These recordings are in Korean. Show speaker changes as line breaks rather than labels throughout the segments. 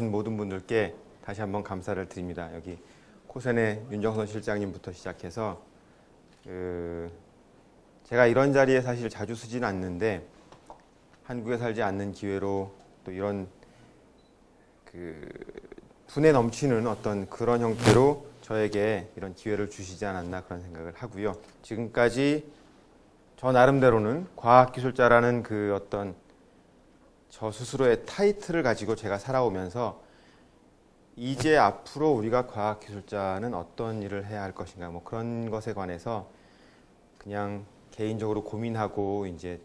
모든 분들께 다시 한번 감사를 드립니다. 여기 코센의 윤정선 실장님부터 시작해서 제가 이런 자리에 사실 자주 쓰지는 않는데 한국에 살지 않는 기회로 또 이런 분에 넘치는 어떤 그런 형태로 저에게 이런 기회를 주시지 않았나 그런 생각을 하고요. 지금까지 저 나름대로는 과학기술자라는 그 어떤 저 스스로의 타이틀을 가지고 제가 살아오면서 이제 앞으로 우리가 과학기술자는 어떤 일을 해야 할 것인가 뭐 그런 것에 관해서 그냥 개인적으로 고민하고 이제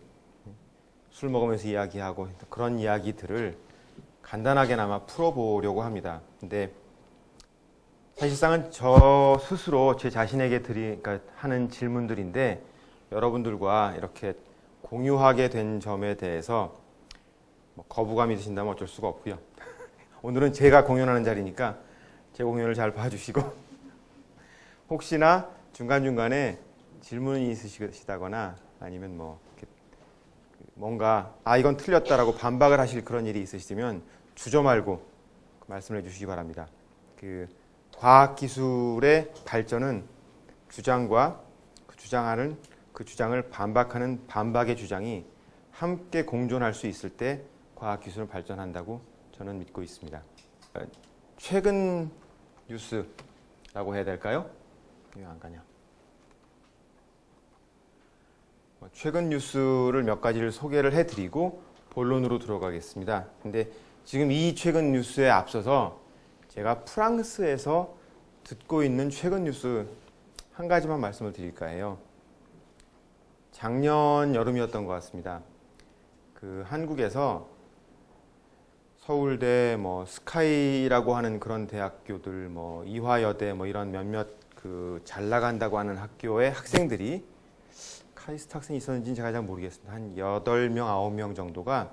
술 먹으면서 이야기하고 그런 이야기들을 간단하게나마 풀어보려고 합니다. 근데 사실상은 저 스스로 제 자신에게 그러니까 하는 질문들인데 여러분들과 이렇게 공유하게 된 점에 대해서 뭐 거부감이 드신다면 어쩔 수가 없고요. 오늘은 제가 공연하는 자리니까 제 공연을 잘 봐주시고 혹시나 중간중간에 질문이 있으시다거나 아니면 뭐 뭔가 이건 틀렸다라고 반박을 하실 그런 일이 있으시면 주저 말고 말씀을 해주시기 바랍니다. 과학기술의 발전은 주장과 그 주장을 반박하는 반박의 주장이 함께 공존할 수 있을 때 과학기술은 발전한다고 저는 믿고 있습니다. 최근 뉴스라고 해야 될까요? 왜 안 가냐? 최근 뉴스를 몇 가지를 소개를 해드리고 본론으로 들어가겠습니다. 근데 지금 이 최근 뉴스에 앞서서 제가 프랑스에서 듣고 있는 최근 뉴스 한 가지만 말씀을 드릴까 해요. 작년 여름이었던 것 같습니다. 한국에서 서울대 뭐 스카이라고 하는 그런 대학교들 뭐 이화여대 뭐 이런 몇몇 잘 나간다고 하는 학교의 학생들이 카이스트 학생이 있었는지는 제가 잘 모르겠습니다. 한 8명, 9명 정도가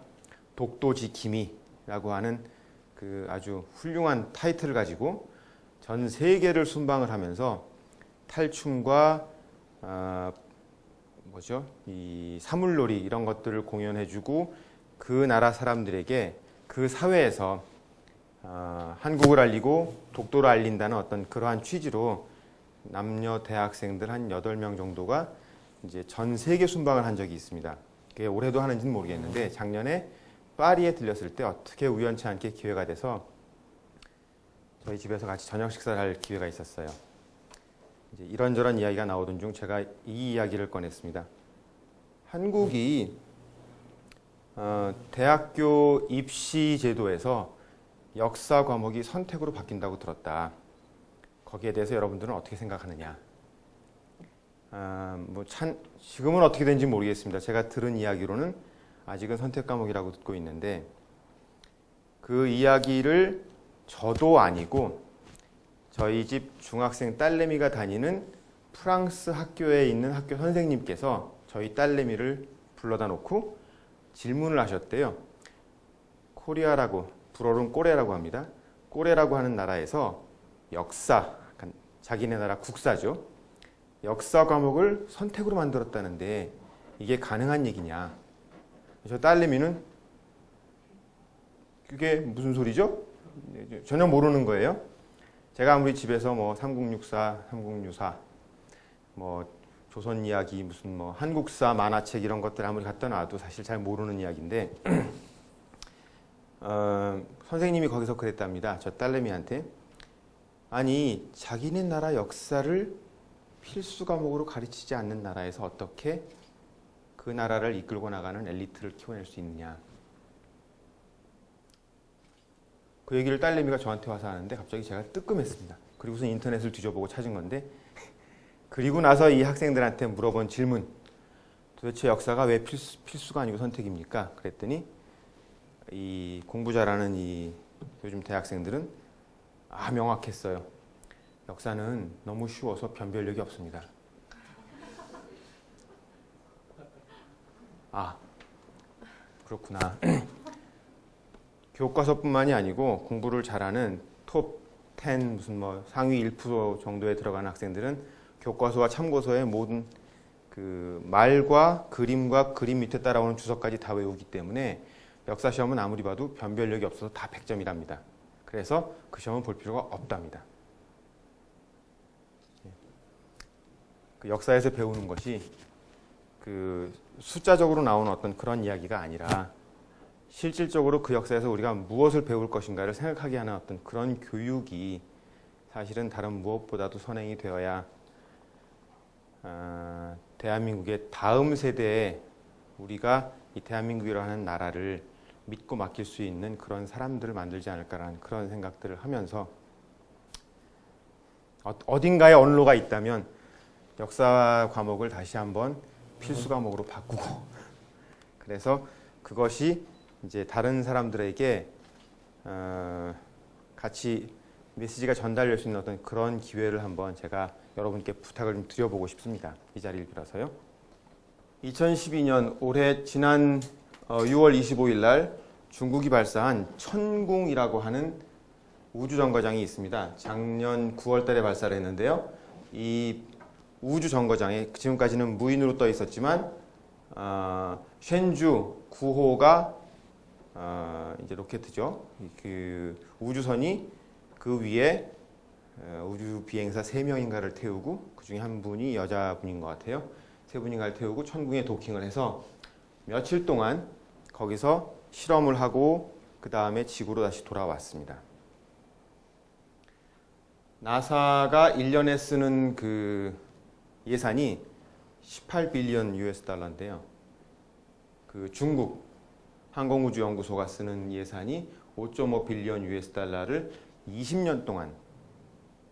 독도지킴이라고 하는 아주 훌륭한 타이틀을 가지고 전 세계를 순방을 하면서 탈춤과 이 사물놀이 이런 것들을 공연해주고 그 나라 사람들에게 그 사회에서 한국을 알리고 독도를 알린다는 어떤 그러한 취지로 남녀 대학생들 한 8명 정도가 이제 전 세계 순방을 한 적이 있습니다. 그게 올해도 하는지는 모르겠는데 작년에 파리에 들렸을 때 어떻게 우연치 않게 기회가 돼서 저희 집에서 같이 저녁 식사를 할 기회가 있었어요. 이제 이런저런 이야기가 나오던 중 제가 이 이야기를 꺼냈습니다. 한국이 대학교 입시 제도에서 역사 과목이 선택으로 바뀐다고 들었다. 거기에 대해서 여러분들은 어떻게 생각하느냐? 지금은 어떻게 되는지 모르겠습니다. 제가 들은 이야기로는 아직은 선택 과목이라고 듣고 있는데 그 이야기를 저도 아니고 저희 집 중학생 딸내미가 다니는 프랑스 학교에 있는 학교 선생님께서 저희 딸내미를 불러다 놓고 질문을 하셨대요. 코리아라고, 불어로는 꼬레라고 합니다. 꼬레라고 하는 나라에서 역사, 자기네 나라 국사죠. 역사 과목을 선택으로 만들었다는데 이게 가능한 얘기냐. 저 딸내미는 그게 무슨 소리죠? 전혀 모르는 거예요. 제가 아무리 집에서 뭐 삼국육사, 삼국유사, 뭐 조선 이야기, 무슨 뭐 한국사 만화책 이런 것들 아무리 갖다 놔도 사실 잘 모르는 이야기인데 선생님이 거기서 그랬답니다. 저 딸내미한테. 아니 자기네 나라 역사를 필수 과목으로 가르치지 않는 나라에서 어떻게 그 나라를 이끌고 나가는 엘리트를 키워낼 수 있느냐. 그 얘기를 딸내미가 저한테 와서 하는데 갑자기 제가 뜨끔했습니다. 그리고서 인터넷을 뒤져보고 찾은 건데 그리고 나서 이 학생들한테 물어본 질문, 도대체 역사가 왜 필수가 아니고 선택입니까? 그랬더니 이 공부 잘하는 이 요즘 대학생들은 명확했어요. 역사는 너무 쉬워서 변별력이 없습니다. 그렇구나. 교과서뿐만이 아니고 공부를 잘하는 톱 10 무슨 뭐 상위 1% 정도에 들어가는 학생들은 교과서와 참고서의 모든 말과 그림과 그림 밑에 따라오는 주석까지 다 외우기 때문에 역사 시험은 아무리 봐도 변별력이 없어서 다 100점이랍니다. 그래서 그 시험은 볼 필요가 없답니다. 그 역사에서 배우는 것이 그 숫자적으로 나오는 어떤 그런 이야기가 아니라 실질적으로 그 역사에서 우리가 무엇을 배울 것인가를 생각하게 하는 어떤 그런 교육이 사실은 다른 무엇보다도 선행이 되어야 대한민국의 다음 세대에 우리가 이 대한민국이라는 나라를 믿고 맡길 수 있는 그런 사람들을 만들지 않을까라는 그런 생각들을 하면서 어딘가에 언로가 있다면 역사 과목을 다시 한번 필수 과목으로 바꾸고 그래서 그것이 이제 다른 사람들에게 같이 메시지가 전달될 수 있는 어떤 그런 기회를 한번 제가 여러분께 부탁을 좀 드려보고 싶습니다. 이 자리를 빌어서요. 2012년 올해 지난 6월 25일 날 중국이 발사한 천궁이라고 하는 우주정거장이 있습니다. 작년 9월 달에 발사를 했는데요. 이 우주정거장에 지금까지는 무인으로 떠 있었지만 쉔주 9호가 이제 로켓이죠. 그 우주선이 그 위에 우주 비행사 3명인가를 태우고 그 중에 한 분이 여자분인 것 같아요. 3분인가를 태우고 천궁에 도킹을 해서 며칠 동안 거기서 실험을 하고 그 다음에 지구로 다시 돌아왔습니다. 나사가 1년에 쓰는 그 예산이 18빌리언 US 달러인데요. 그 중국 항공우주연구소가 쓰는 예산이 5.5빌리언 US 달러를 20년 동안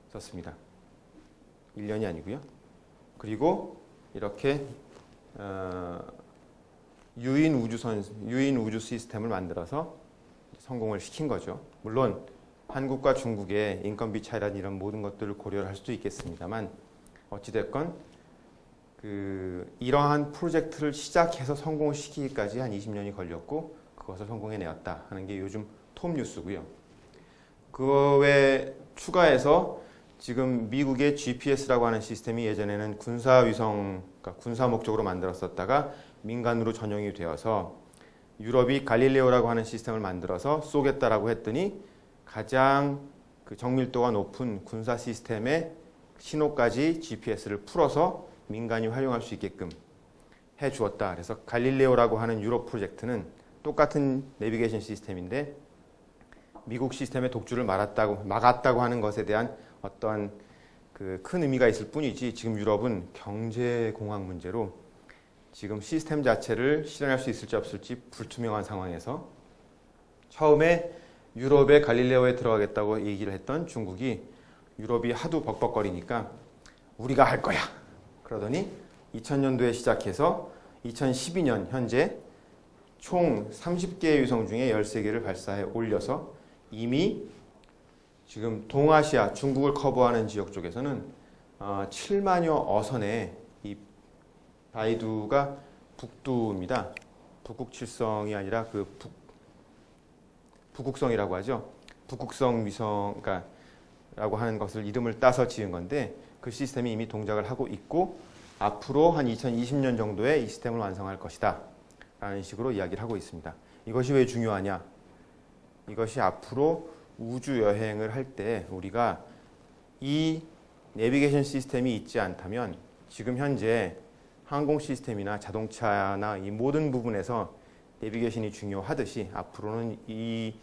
썼습니다. 1년이 아니고요. 그리고 이렇게 유인 우주 시스템을 만들어서 성공을 시킨 거죠. 물론 한국과 중국의 인건비 차이라는 이런 모든 것들을 고려를 할 수도 있겠습니다만 어찌됐건 이러한 프로젝트를 시작해서 성공시키기까지 한 20년이 걸렸고 그것을 성공해내었다 하는 게 요즘 톱 뉴스고요. 그 외에 추가해서 지금 미국의 GPS라고 하는 시스템이 예전에는 군사위성, 그러니까 군사 목적으로 만들었었다가 민간으로 전용이 되어서 유럽이 갈릴레오라고 하는 시스템을 만들어서 쏘겠다라고 했더니 가장 그 정밀도가 높은 군사 시스템의 신호까지 GPS를 풀어서 민간이 활용할 수 있게끔 해주었다. 그래서 갈릴레오라고 하는 유럽 프로젝트는 똑같은 내비게이션 시스템인데 미국 시스템의 독주를 막았다고 하는 것에 대한 어떠한 그 큰 의미가 있을 뿐이지 지금 유럽은 경제 공학 문제로 지금 시스템 자체를 실현할 수 있을지 없을지 불투명한 상황에서 처음에 유럽의 갈릴레오에 들어가겠다고 얘기를 했던 중국이 유럽이 하도 벅벅거리니까 우리가 할 거야. 그러더니 2000년도에 시작해서 2012년 현재 총 30개의 위성 중에 13개를 발사해 올려서 이미 지금 동아시아, 중국을 커버하는 지역 쪽에서는 7만여 어선의 이 바이두가 북두입니다. 북극칠성이 아니라 그 북극성이라고 하죠. 북극성 위성, 라고 하는 것을 이름을 따서 지은 건데 그 시스템이 이미 동작을 하고 있고 앞으로 한 2020년 정도에 이 시스템을 완성할 것이다 라는 식으로 이야기를 하고 있습니다. 이것이 왜 중요하냐? 이것이 앞으로 우주 여행을 할 때 우리가 이 내비게이션 시스템이 있지 않다면 지금 현재 항공 시스템이나 자동차나 이 모든 부분에서 내비게이션이 중요하듯이 앞으로는 이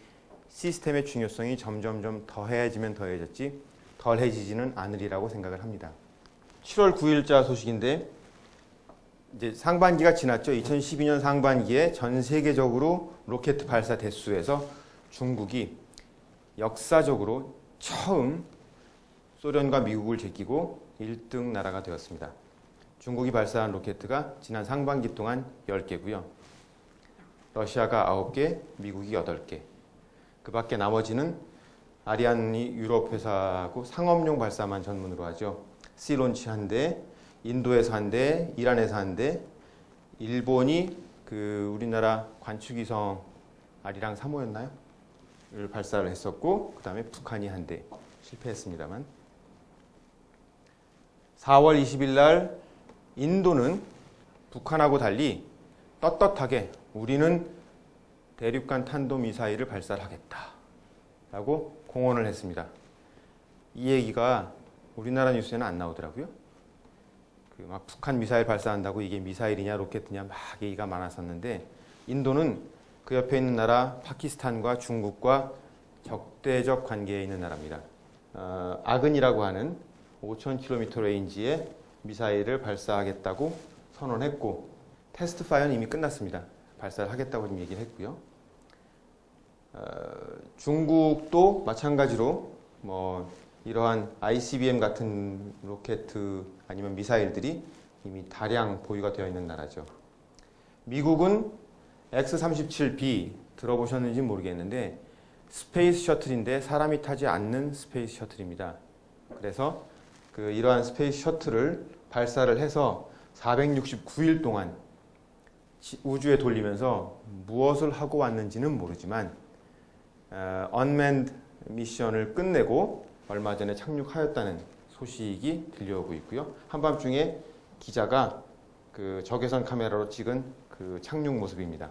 시스템의 중요성이 점점점 더해지면 더해졌지 덜해지지는 않으리라고 생각을 합니다. 7월 9일자 소식인데 이제 상반기가 지났죠. 2012년 상반기에 전 세계적으로 로켓 발사 대수에서 중국이 역사적으로 처음 소련과 미국을 제끼고 1등 나라가 되었습니다. 중국이 발사한 로켓가 지난 상반기 동안 10개고요. 러시아가 9개, 미국이 8개. 그 밖에 나머지는 아리안이 유럽 회사하고 상업용 발사만 전문으로 하죠. C론치 한 대, 인도에서 한 대, 이란에서 한 대, 일본이 그 우리나라 관측위성 아리랑 3호였나요? 를 발사를 했었고 그 다음에 북한이 한 대 실패했습니다만 4월 20일 날 인도는 북한하고 달리 떳떳하게 우리는 대륙간 탄도미사일을 발사를 하겠다 라고 공언을 했습니다. 이 얘기가 우리나라 뉴스에는 안 나오더라고요. 그 막 북한 미사일 발사한다고 이게 미사일이냐 로켓이냐 막 얘기가 많았었는데, 인도는 그 옆에 있는 나라 파키스탄과 중국과 적대적 관계에 있는 나라입니다. 아근이라고 하는 5,000km 레인지의 미사일을 발사하겠다고 선언했고, 테스트 파이어는 이미 끝났습니다. 발사를 하겠다고 좀 얘기를 했고요. 중국도 마찬가지로 뭐 이러한 ICBM 같은 로켓 아니면 미사일들이 이미 다량 보유가 되어 있는 나라죠. 미국은 X-37B 들어보셨는지 모르겠는데 스페이스 셔틀인데 사람이 타지 않는 스페이스 셔틀입니다. 그래서 이러한 스페이스 셔틀을 발사를 해서 469일 동안 우주에 돌리면서 무엇을 하고 왔는지는 모르지만 언맨드 미션을 끝내고 얼마 전에 착륙하였다는 소식이 들려오고 있고요. 한밤중에 기자가 그 적외선 카메라로 찍은 그 착륙 모습입니다.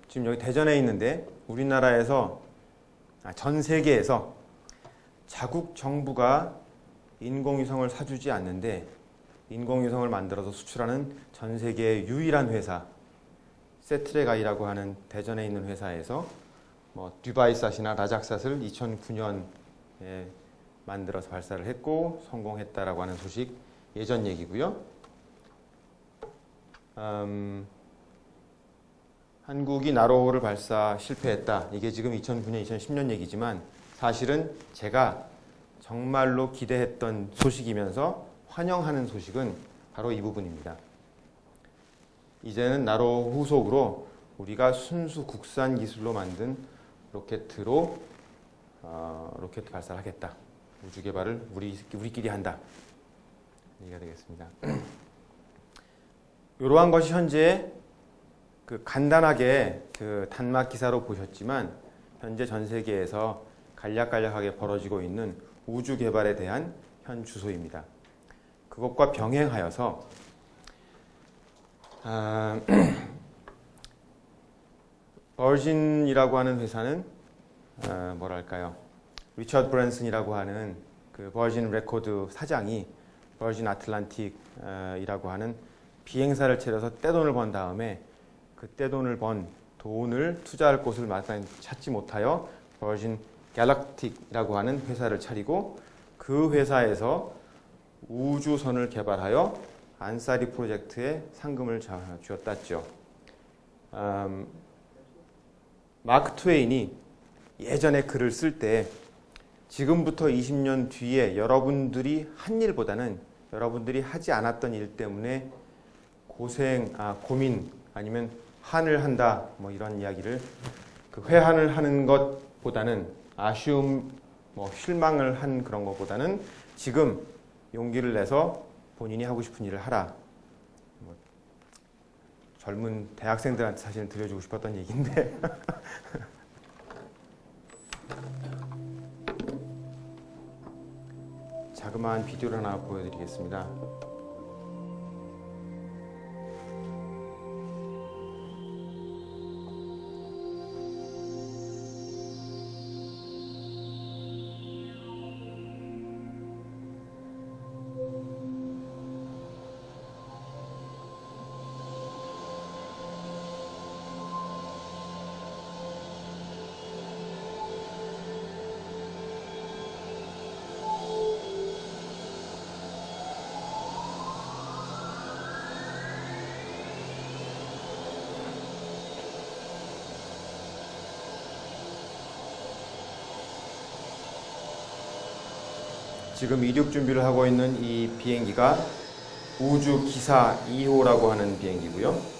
지금 여기 대전에 있는데 우리나라에서 전 세계에서 자국 정부가 인공위성을 사주지 않는데 인공위성을 만들어서 수출하는 전 세계의 유일한 회사 세트렉아이라고 하는 대전에 있는 회사에서 뭐 듀바이삿이나 라작삿을 2009년에 만들어서 발사를 했고 성공했다라고 하는 소식 예전 얘기고요. 한국이 나로호를 발사 실패했다. 이게 지금 2009년, 2010년 얘기지만 사실은 제가 정말로 기대했던 소식이면서 환영하는 소식은 바로 이 부분입니다. 이제는 나로 후속으로 우리가 순수 국산 기술로 만든 로켓으로 로켓 발사를 하겠다. 우주 개발을 우리끼리 한다. 얘기가 되겠습니다. 이러한 것이 현재 간단하게 단막 기사로 보셨지만 현재 전 세계에서 간략간략하게 벌어지고 있는 우주 개발에 대한 현 주소입니다. 그것과 병행하여서 버진이라고 하는 회사는 뭐랄까요, 리처드 브랜슨이라고 하는 그 버진 레코드 사장이 버진 아틀란틱이라고 하는 비행사를 차려서 떼돈을 번 다음에 그 떼돈을 번 돈을 투자할 곳을 마땅히 찾지 못하여 버진 갤럭틱이라고 하는 회사를 차리고 그 회사에서 우주선을 개발하여 안사리 프로젝트에 상금을 쥐어땄죠. 마크 트웨인이 예전에 글을 쓸 때 지금부터 20년 뒤에 여러분들이 한 일보다는 여러분들이 하지 않았던 일 때문에 고민 아니면 한을 한다 뭐 이런 이야기를 회한을 하는 것보다는 아쉬움 실망을 한 그런 것보다는 지금 용기를 내서 본인이 하고 싶은 일을 하라. 젊은 대학생들한테 사실은 들려주고 싶었던 얘기인데 자그마한 비디오를 하나 보여드리겠습니다. 지금 이륙 준비를 하고 있는 이 비행기가 우주기사 2호라고 하는 비행기고요.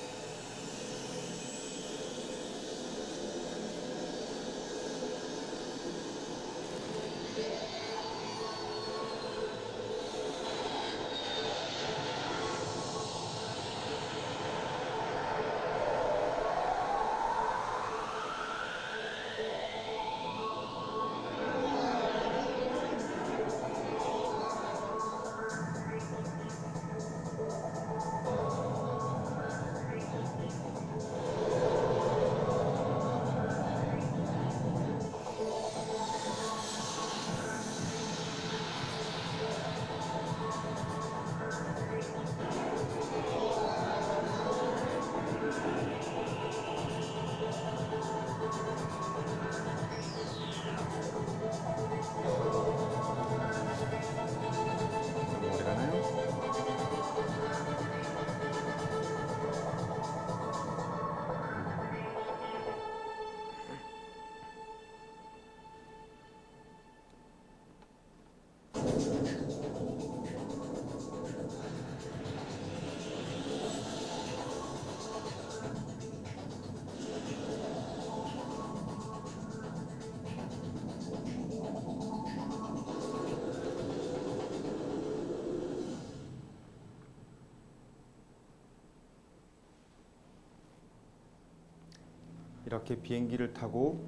이렇게 비행기를 타고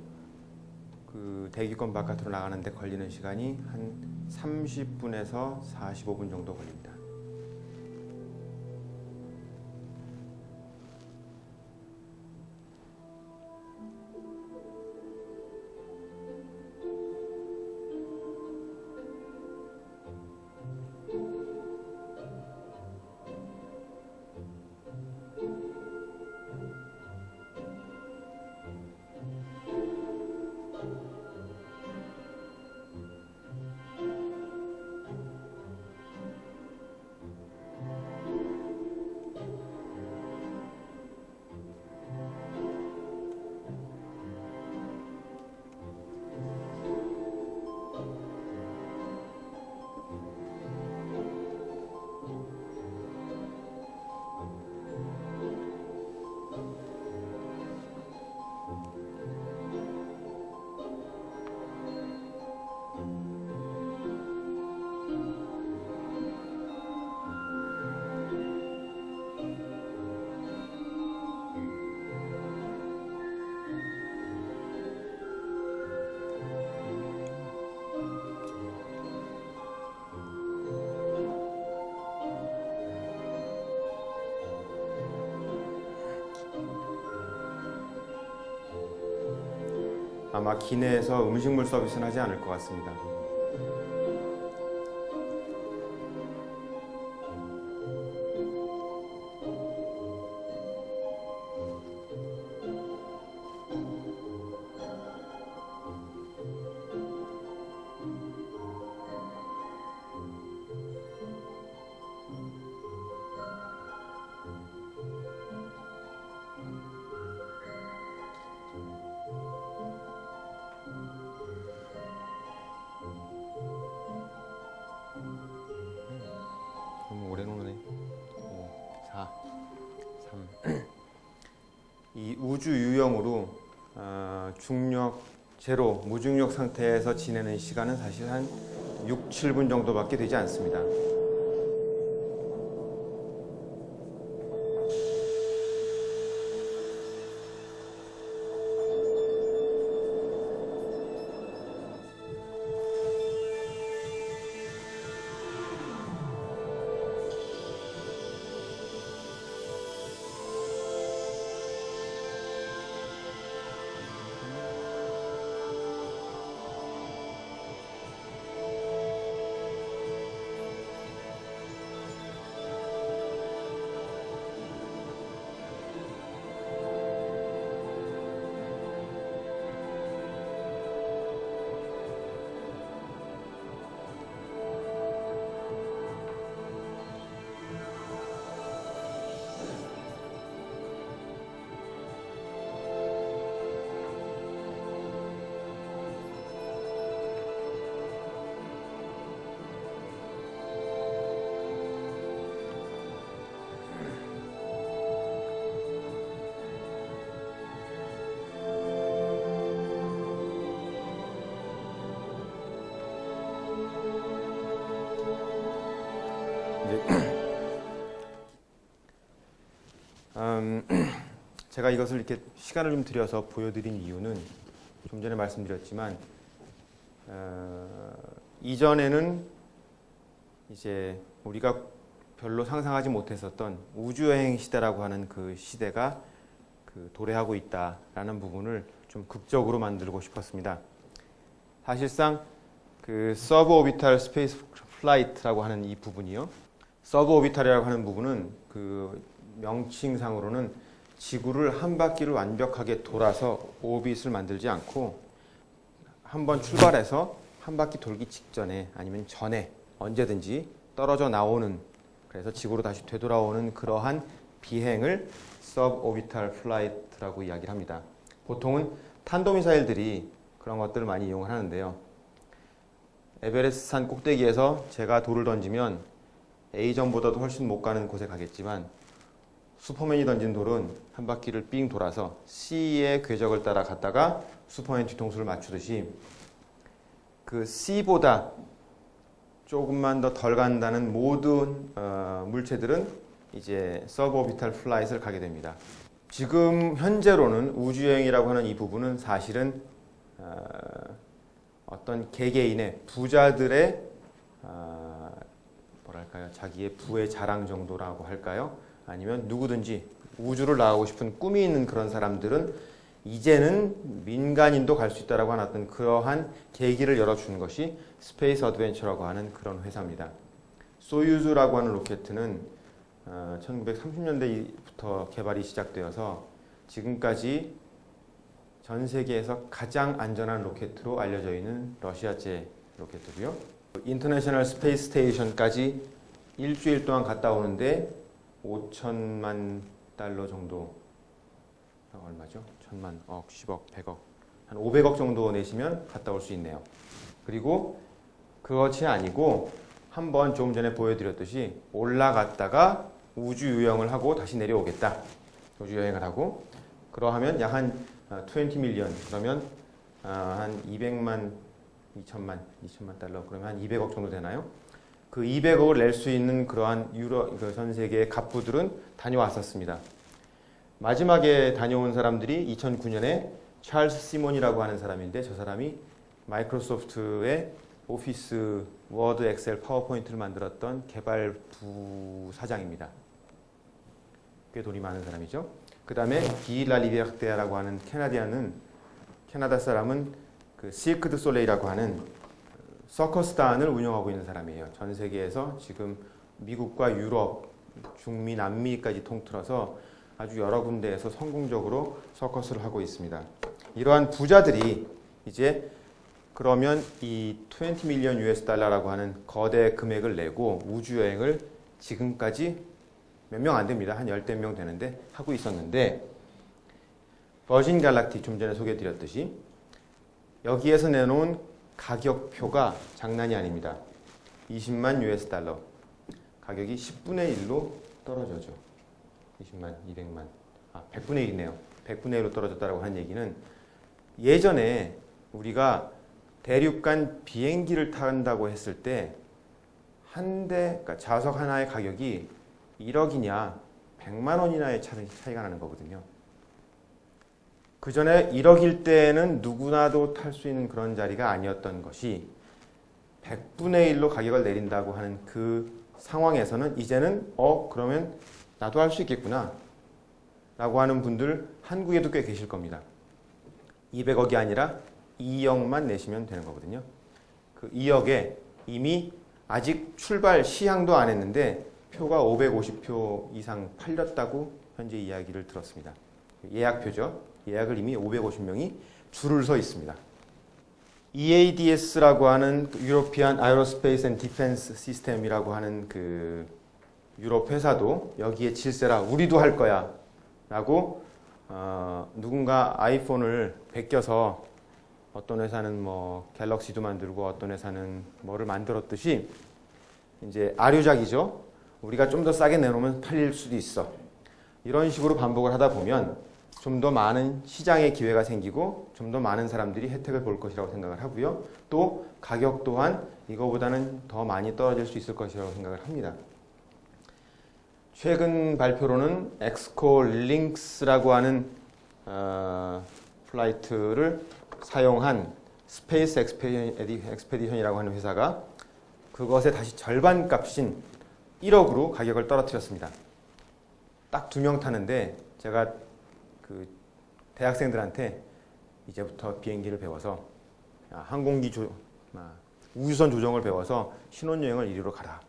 그 대기권 바깥으로 나가는데 걸리는 시간이 한 30분에서 45분 정도 걸립니다. 아마 기내에서 음식물 서비스는 하지 않을 것 같습니다. 너무 오래 노네. 5, 4, 3. 이 우주 유형으로 중력 제로, 무중력 상태에서 지내는 시간은 사실 한 6, 7분 정도밖에 되지 않습니다. 제가 이것을 이렇게 시간을 좀 들여서 보여드린 이유는 좀 전에 말씀드렸지만 이전에는 이제 우리가 별로 상상하지 못했었던 우주여행 시대라고 하는 그 시대가 도래하고 있다라는 부분을 좀 극적으로 만들고 싶었습니다. 사실상 그 서브오비탈 스페이스 플라이트라고 하는 이 부분이요. 서브오비탈이라고 하는 부분은 그 명칭상으로는 지구를 한 바퀴를 완벽하게 돌아서 오빗을 만들지 않고 한번 출발해서 한 바퀴 돌기 직전에 아니면 전에 언제든지 떨어져 나오는, 그래서 지구로 다시 되돌아오는 그러한 비행을 서브오비탈 플라이트라고 이야기를 합니다. 보통은 탄도미사일들이 그런 것들을 많이 이용을 하는데요. 에베레스트 산 꼭대기에서 제가 돌을 던지면 A점보다도 훨씬 못 가는 곳에 가겠지만 슈퍼맨이 던진 돌은 한 바퀴를 삥 돌아서 C의 궤적을 따라 갔다가 슈퍼맨 뒤통수를 맞추듯이 그 C보다 조금만 더 덜 간다는 모든 물체들은 이제 서브오비탈 플라이트를 가게 됩니다. 지금 현재로는 우주여행이라고 하는 이 부분은 사실은 어떤 개개인의 부자들의 뭐랄까요, 자기의 부의 자랑 정도라고 할까요? 아니면 누구든지 우주를 나가고 싶은 꿈이 있는 그런 사람들은 이제는 민간인도 갈 수 있다라고 하는 어떤 그러한 계기를 열어주는 것이 스페이스 어드벤처라고 하는 그런 회사입니다. 소유즈라고 하는 로켓은 1930년대부터 개발이 시작되어서 지금까지 전 세계에서 가장 안전한 로켓으로 알려져 있는 러시아제 로켓이고요. 인터내셔널 스페이스 스테이션까지 일주일 동안 갔다 오는데 5천만 달러 정도, 얼마죠? 1천만, 억, 10억, 100억, 한 500억 정도 내시면 갔다 올 수 있네요. 그리고 그것이 아니고 한번 조금 전에 보여드렸듯이 올라갔다가 우주 유영을 하고 다시 내려오겠다. 우주 여행을 하고 그러하면 약 한 20 밀리언, 그러면 한 200만, 2천만 달러, 그러면 한 200억 정도 되나요? 그 200억을 낼 수 있는 그러한 전 세계의 갑부들은 다녀왔었습니다. 마지막에 다녀온 사람들이 2009년에 찰스 시몬이라고 하는 사람인데, 저 사람이 마이크로소프트의 오피스, 워드, 엑셀, 파워포인트를 만들었던 개발 부사장입니다. 꽤 돈이 많은 사람이죠. 그 다음에 기라 리베르테라고 하는 캐나다 사람은 그 시크 드 솔레이라고 하는 서커스단을 운영하고 있는 사람이에요. 전 세계에서 지금 미국과 유럽, 중미, 남미까지 통틀어서 아주 여러 군데에서 성공적으로 서커스를 하고 있습니다. 이러한 부자들이 이제 그러면 이 20 밀리언 US 달러라고 하는 거대 금액을 내고 우주여행을 지금까지 몇 명 안 됩니다. 한 10대 명 되는데 하고 있었는데, 버진 갈락틱 좀 전에 소개해드렸듯이 여기에서 내놓은 가격표가 장난이 아닙니다. 20만 US 달러. 가격이 10분의 1로 떨어져죠. 20만, 200만. 100분의 1이네요. 100분의 1로 떨어졌다고 한 얘기는 예전에 우리가 대륙간 비행기를 탄다고 했을 때 한 대, 그러니까 좌석 하나의 가격이 1억이냐 100만 원이나의 차이가 나는 거거든요. 그 전에 1억일 때는 누구나도 탈 수 있는 그런 자리가 아니었던 것이 100분의 1로 가격을 내린다고 하는 그 상황에서는 이제는 그러면 나도 할 수 있겠구나 라고 하는 분들 한국에도 꽤 계실 겁니다. 200억이 아니라 2억만 내시면 되는 거거든요. 그 2억에 이미 아직 출발 시향도 안 했는데 표가 550표 이상 팔렸다고 현재 이야기를 들었습니다. 예약표죠. 예약을 이미 550명이 줄을 서 있습니다. EADS라고 하는 유로피안 아에로스페이스 앤 디펜스 시스템이라고 하는 그 유럽 회사도 여기에 질세라 우리도 할 거야 라고 누군가 아이폰을 베껴서 어떤 회사는 뭐 갤럭시도 만들고 어떤 회사는 뭐를 만들었듯이 이제 아류작이죠. 우리가 좀 더 싸게 내놓으면 팔릴 수도 있어. 이런 식으로 반복을 하다 보면 좀 더 많은 시장의 기회가 생기고 좀 더 많은 사람들이 혜택을 볼 것이라고 생각을 하고요. 또 가격 또한 이거보다는 더 많이 떨어질 수 있을 것이라고 생각을 합니다. 최근 발표로는 엑스코 링크스라고 하는 플라이트를 사용한 스페이스 엑스페디션이라고 하는 회사가 그것의 다시 절반 값인 1억으로 가격을 떨어뜨렸습니다. 딱 2명 타는데 제가 그 대학생들한테 이제부터 비행기를 배워서 우주선 조정을 배워서 신혼여행을 이리로 가라.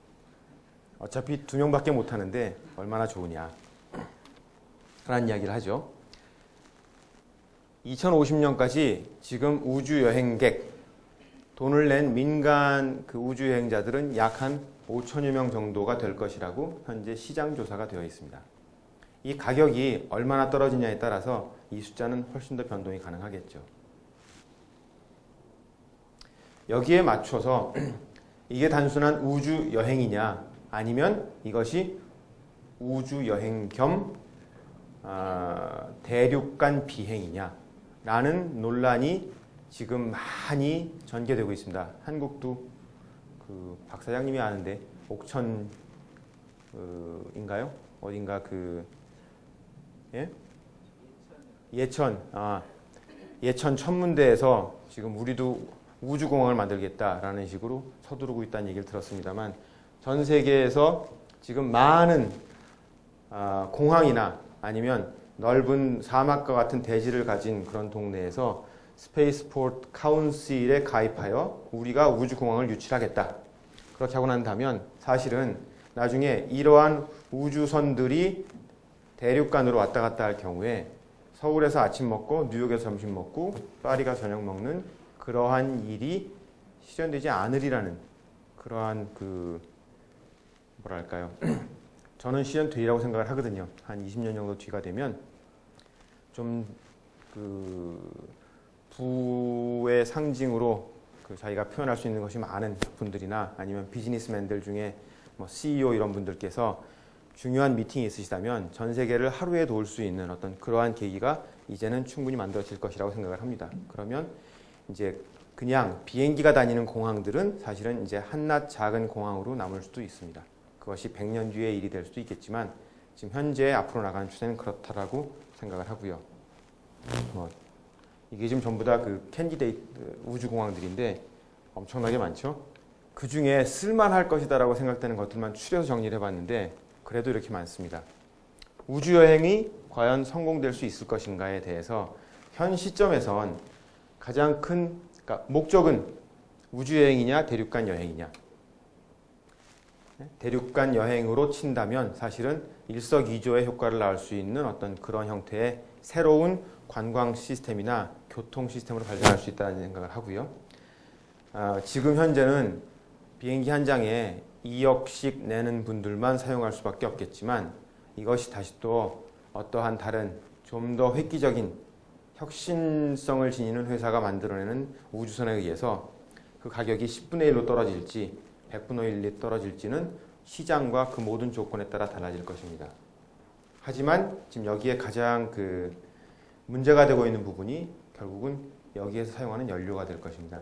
어차피 2명밖에 못 타는데 얼마나 좋으냐 라는 이야기를 하죠. 2050년까지 지금 우주여행객, 돈을 낸 민간 그 우주여행자들은 약 한 5천여 명 정도가 될 것이라고 현재 시장 조사가 되어 있습니다. 이 가격이 얼마나 떨어지냐에 따라서 이 숫자는 훨씬 더 변동이 가능하겠죠. 여기에 맞춰서 이게 단순한 우주여행이냐 아니면 이것이 우주여행 겸 대륙간 비행이냐 라는 논란이 지금 많이 전개되고 있습니다. 한국도 그 박 사장님이 아는데 옥천인가요? 어딘가 예? 예천 천문대에서 지금 우리도 우주공항을 만들겠다라는 식으로 서두르고 있다는 얘기를 들었습니다만 전 세계에서 지금 많은 공항이나 아니면 넓은 사막과 같은 대지를 가진 그런 동네에서 스페이스포트 카운실에 가입하여 우리가 우주공항을 유치하겠다. 그렇게 하고 난다면 사실은 나중에 이러한 우주선들이 대륙간으로 왔다 갔다 할 경우에 서울에서 아침 먹고 뉴욕에서 점심 먹고 파리가 저녁 먹는 그러한 일이 실현되지 않으리라는 그러한 뭐랄까요. 저는 실현되리라고 생각을 하거든요. 한 20년 정도 뒤가 되면 좀 부의 상징으로 자기가 표현할 수 있는 것이 많은 분들이나 아니면 비즈니스맨들 중에 뭐 CEO 이런 분들께서 중요한 미팅이 있으시다면 전 세계를 하루에 도울 수 있는 어떤 그러한 계기가 이제는 충분히 만들어질 것이라고 생각을 합니다. 그러면 이제 그냥 비행기가 다니는 공항들은 사실은 이제 한낱 작은 공항으로 남을 수도 있습니다. 그것이 100년 뒤의 일이 될 수도 있겠지만 지금 현재 앞으로 나가는 추세는 그렇다라고 생각을 하고요. 이게 지금 전부 다 캔디데이트 우주공항들인데 엄청나게 많죠. 그 중에 쓸만할 것이다라고 생각되는 것들만 추려서 정리를 해봤는데 그래도 이렇게 많습니다. 우주여행이 과연 성공될 수 있을 것인가에 대해서 현 시점에선 가장 큰 목적은 우주여행이냐 대륙간 여행이냐. 대륙간 여행으로 친다면 사실은 일석이조의 효과를 낳을 수 있는 어떤 그런 형태의 새로운 관광 시스템이나 교통 시스템으로 발전할 수 있다는 생각을 하고요. 지금 현재는 비행기 한 장에 2억씩 내는 분들만 사용할 수밖에 없겠지만 이것이 다시 또 어떠한 다른 좀 더 획기적인 혁신성을 지니는 회사가 만들어내는 우주선에 의해서 그 가격이 10분의 1로 떨어질지 100분의 1이 떨어질지는 시장과 그 모든 조건에 따라 달라질 것입니다. 하지만 지금 여기에 가장 문제가 되고 있는 부분이 결국은 여기에서 사용하는 연료가 될 것입니다.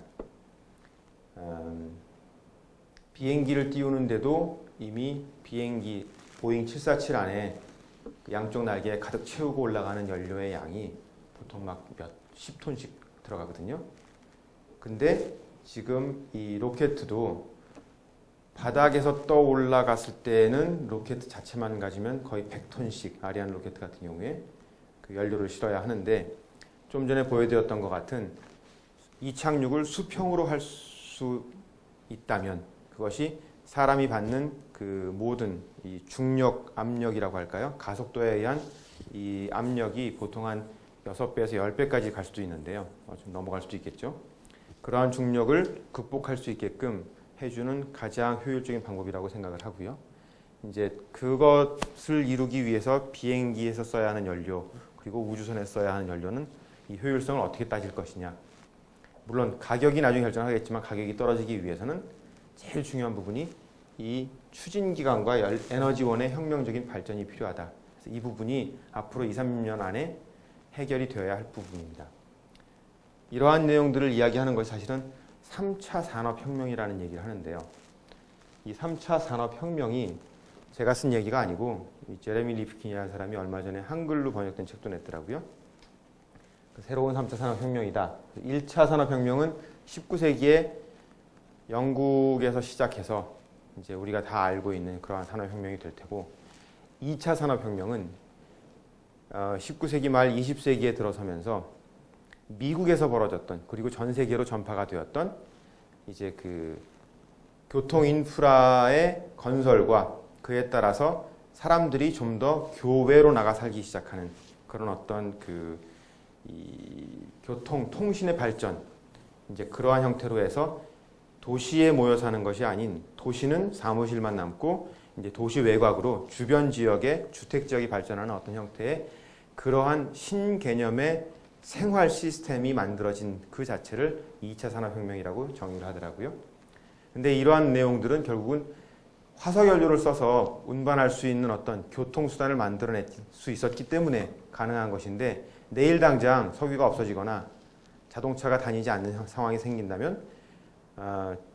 비행기를 띄우는데도 이미 비행기 보잉 747 안에 양쪽 날개에 가득 채우고 올라가는 연료의 양이 보통 막 몇 10톤씩 들어가거든요. 근데 지금 이 로켓도 바닥에서 떠 올라갔을 때는 로켓 자체만 가지면 거의 100톤씩 아리안 로켓 같은 경우에 그 연료를 실어야 하는데 좀 전에 보여드렸던 것 같은 이착륙을 수평으로 할 수 있다면 그것이 사람이 받는 그 모든 이 중력 압력이라고 할까요? 가속도에 의한 이 압력이 보통 한 6배에서 10배까지 갈 수도 있는데요. 좀 넘어갈 수도 있겠죠. 그러한 중력을 극복할 수 있게끔 해주는 가장 효율적인 방법이라고 생각을 하고요. 이제 그것을 이루기 위해서 비행기에서 써야 하는 연료 그리고 우주선에서 써야 하는 연료는 이 효율성을 어떻게 따질 것이냐. 물론 가격이 나중에 결정하겠지만 가격이 떨어지기 위해서는 제일 중요한 부분이 이 추진기관과 에너지원의 혁명적인 발전이 필요하다. 그래서 이 부분이 앞으로 2, 3년 안에 해결이 되어야 할 부분입니다. 이러한 내용들을 이야기하는 것이 사실은 3차 산업혁명이라는 얘기를 하는데요. 이 3차 산업혁명이 제가 쓴 얘기가 아니고 제레미 리프킨이라는 사람이 얼마 전에 한글로 번역된 책도 냈더라고요. 새로운 3차 산업혁명이다. 1차 산업혁명은 19세기에 영국에서 시작해서 이제 우리가 다 알고 있는 그러한 산업혁명이 될 테고 2차 산업혁명은 19세기 말 20세기에 들어서면서 미국에서 벌어졌던 그리고 전 세계로 전파가 되었던 이제 교통 인프라의 건설과 그에 따라서 사람들이 좀 더 교외로 나가 살기 시작하는 그런 어떤 이 교통 통신의 발전 이제 그러한 형태로 해서 도시에 모여 사는 것이 아닌 도시는 사무실만 남고 이제 도시 외곽으로 주변 지역의 주택 지역이 발전하는 어떤 형태의 그러한 신개념의 생활 시스템이 만들어진 그 자체를 2차 산업혁명이라고 정의를 하더라고요. 근데 이러한 내용들은 결국은 화석연료를 써서 운반할 수 있는 어떤 교통수단을 만들어낼 수 있었기 때문에 가능한 것인데 내일 당장 석유가 없어지거나 자동차가 다니지 않는 상황이 생긴다면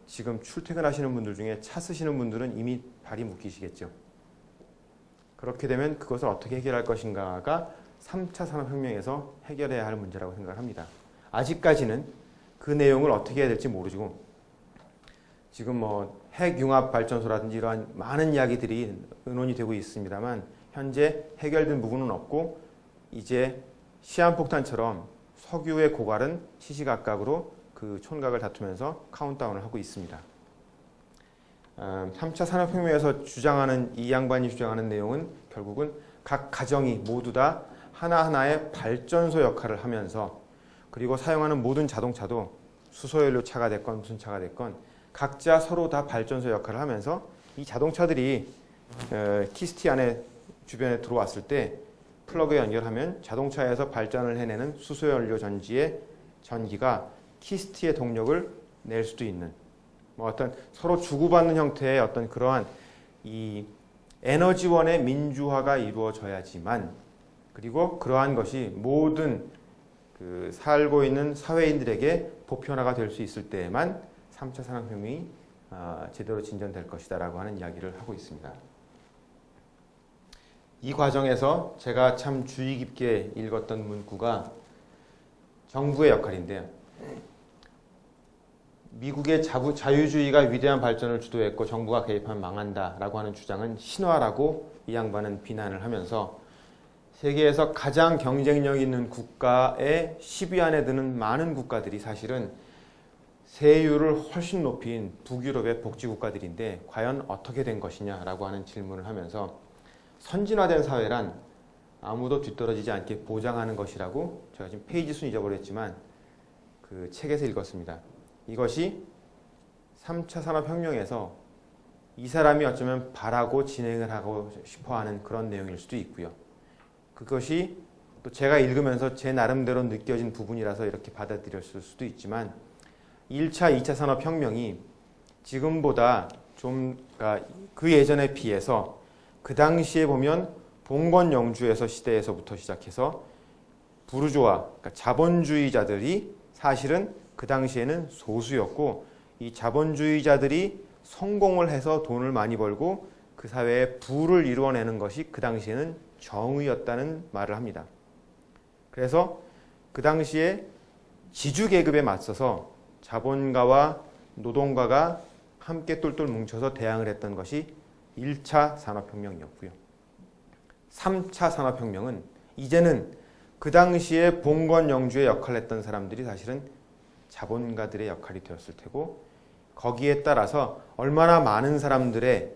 지금 출퇴근하시는 분들 중에 차 쓰시는 분들은 이미 발이 묶이시겠죠. 그렇게 되면 그것을 어떻게 해결할 것인가가 3차 산업혁명에서 해결해야 할 문제라고 생각을 합니다. 아직까지는 그 내용을 어떻게 해야 될지 모르고 지금 뭐 핵융합발전소라든지 이러한 많은 이야기들이 의논이 되고 있습니다만 현재 해결된 부분은 없고 이제 시한폭탄처럼 석유의 고갈은 시시각각으로 그 촌각을 다투면서 카운트다운을 하고 있습니다. 3차 산업혁명에서 주장하는 이 양반이 주장하는 내용은 결국은 각 가정이 모두 다 하나하나의 발전소 역할을 하면서 그리고 사용하는 모든 자동차도 수소연료 차가 됐건 무슨 차가 됐건 각자 서로 다 발전소 역할을 하면서 이 자동차들이 키스티 안에 주변에 들어왔을 때 플러그에 연결하면 자동차에서 발전을 해내는 수소연료 전지의 전기가 키스티의 동력을 낼 수도 있는 뭐 어떤 서로 주고받는 형태의 어떤 그러한 이 에너지원의 민주화가 이루어져야지만 그리고 그러한 것이 모든 그 살고 있는 사회인들에게 보편화가 될 수 있을 때에만 3차 산업혁명이 제대로 진전될 것이다라고 하는 이야기를 하고 있습니다. 이 과정에서 제가 참 주의 깊게 읽었던 문구가 정부의 역할인데요. 미국의 자유주의가 위대한 발전을 주도했고 정부가 개입하면 망한다라고 하는 주장은 신화라고 이 양반은 비난을 하면서 세계에서 가장 경쟁력 있는 국가의 10위 안에 드는 많은 국가들이 사실은 세율을 훨씬 높인 북유럽의 복지국가들인데 과연 어떻게 된 것이냐라고 하는 질문을 하면서 선진화된 사회란 아무도 뒤떨어지지 않게 보장하는 것이라고 제가 지금 페이지 수는 잊어버렸지만 그 책에서 읽었습니다. 이것이 3차 산업혁명에서 이 사람이 어쩌면 바라고 진행을 하고 싶어하는 그런 내용일 수도 있고요. 그것이 또 제가 읽으면서 제 나름대로 느껴진 부분이라서 이렇게 받아들였을 수도 있지만 1차, 2차 산업혁명이 지금보다 좀 그 예전에 비해서 그 당시에 보면 봉건 영주에서 시대에서부터 시작해서 부르주아, 그러니까 자본주의자들이 사실은 그 당시에는 소수였고 이 자본주의자들이 성공을 해서 돈을 많이 벌고 그 사회에 부를 이루어내는 것이 그 당시에는 정의였다는 말을 합니다. 그래서 그 당시에 지주계급에 맞서서 자본가와 노동가가 함께 똘똘 뭉쳐서 대항을 했던 것이 1차 산업혁명이었고요. 3차 산업혁명은 이제는 그 당시에 봉건 영주의 역할을 했던 사람들이 사실은 자본가들의 역할이 되었을 테고 거기에 따라서 얼마나 많은 사람들의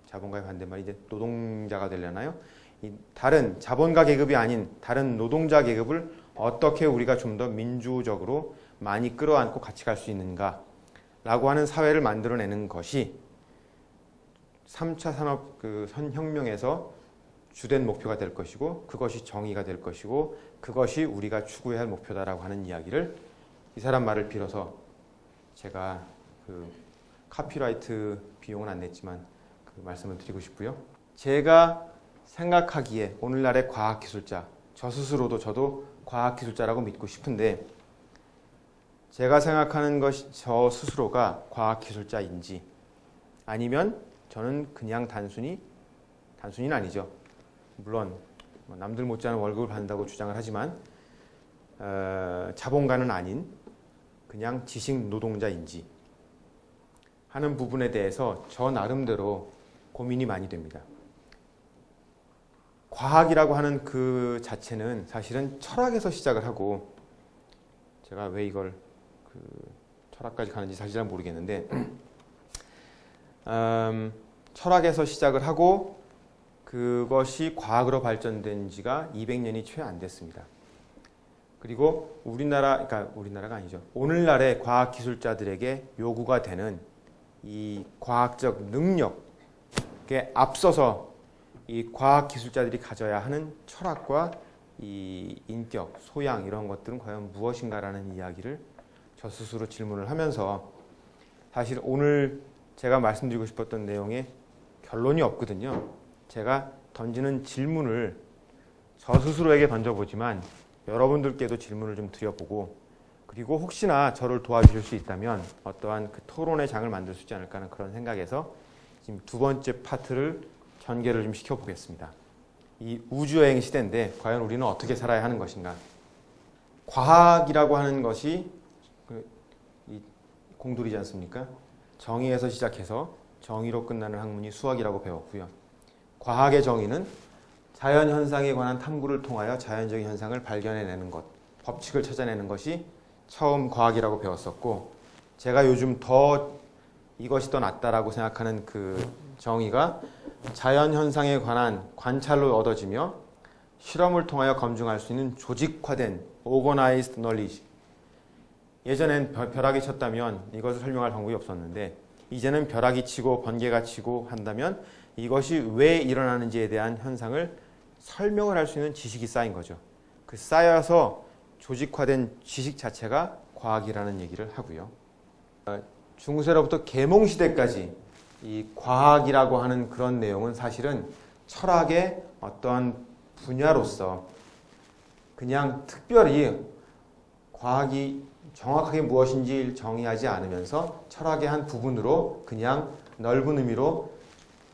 자본가의 반대말이 이제 노동자가 되려나요? 이 다른 자본가 계급이 아닌 다른 노동자 계급을 어떻게 우리가 좀 더 민주적으로 많이 끌어안고 같이 갈 수 있는가라고 하는 사회를 만들어내는 것이 3차 산업 혁명에서 주된 목표가 될 것이고 그것이 정의가 될 것이고 그것이 우리가 추구해야 할 목표다라고 하는 이야기를 이 사람 말을 빌어서 제가 그 카피라이트 비용은 안 냈지만 그 말씀을 드리고 싶고요. 제가 생각하기에 오늘날의 과학기술자, 저 스스로도 저도 과학기술자라고 믿고 싶은데 제가 생각하는 것이 저 스스로가 과학기술자인지 아니면 저는 그냥 단순히는 아니죠. 물론 남들 못지않은 월급을 받는다고 주장을 하지만 자본가는 아닌 그냥 지식 노동자인지 하는 부분에 대해서 저 나름대로 고민이 많이 됩니다. 과학이라고 하는 그 자체는 사실은 철학에서 시작을 하고 제가 왜 이걸 철학까지 가는지 사실 잘 모르겠는데 철학에서 시작을 하고 그것이 과학으로 발전된 지가 200년이 채 안 됐습니다. 그리고 그러니까 우리나라가 아니죠. 오늘날의 과학기술자들에게 요구가 되는 이 과학적 능력에 앞서서 이 과학기술자들이 가져야 하는 철학과 이 인격, 소양 이런 것들은 과연 무엇인가라는 이야기를 저 스스로 질문을 하면서 사실 오늘 제가 말씀드리고 싶었던 내용에 결론이 없거든요. 제가 던지는 질문을 저 스스로에게 던져보지만 여러분들께도 질문을 좀 드려보고 그리고 혹시나 저를 도와주실 수 있다면 어떠한 그 토론의 장을 만들 수 있지 않을까 하는 그런 생각에서 지금 두 번째 파트를 전개를 좀 시켜보겠습니다. 이 우주여행 시대인데 과연 우리는 어떻게 살아야 하는 것인가? 과학이라고 하는 것이 이 공돌이지 않습니까? 정의에서 시작해서 정의로 끝나는 학문이 수학이라고 배웠고요. 과학의 정의는 자연현상에 관한 탐구를 통하여 자연적인 현상을 발견해내는 것, 법칙을 찾아내는 것이 처음 과학이라고 배웠었고, 제가 요즘 이것이 더 낫다라고 생각하는 그 정의가 자연현상에 관한 관찰로 얻어지며 실험을 통하여 검증할 수 있는 조직화된 organized knowledge. 예전엔 벼락이 쳤다면 이것을 설명할 방법이 없었는데 이제는 벼락이 치고 번개가 치고 한다면 이것이 왜 일어나는지에 대한 현상을 설명을 할 수 있는 지식이 쌓인 거죠. 그 쌓여서 조직화된 지식 자체가 과학이라는 얘기를 하고요. 중세로부터 계몽시대까지 이 과학이라고 하는 그런 내용은 사실은 철학의 어떠한 분야로서 그냥 특별히 과학이 정확하게 무엇인지 정의하지 않으면서 철학의 한 부분으로 그냥 넓은 의미로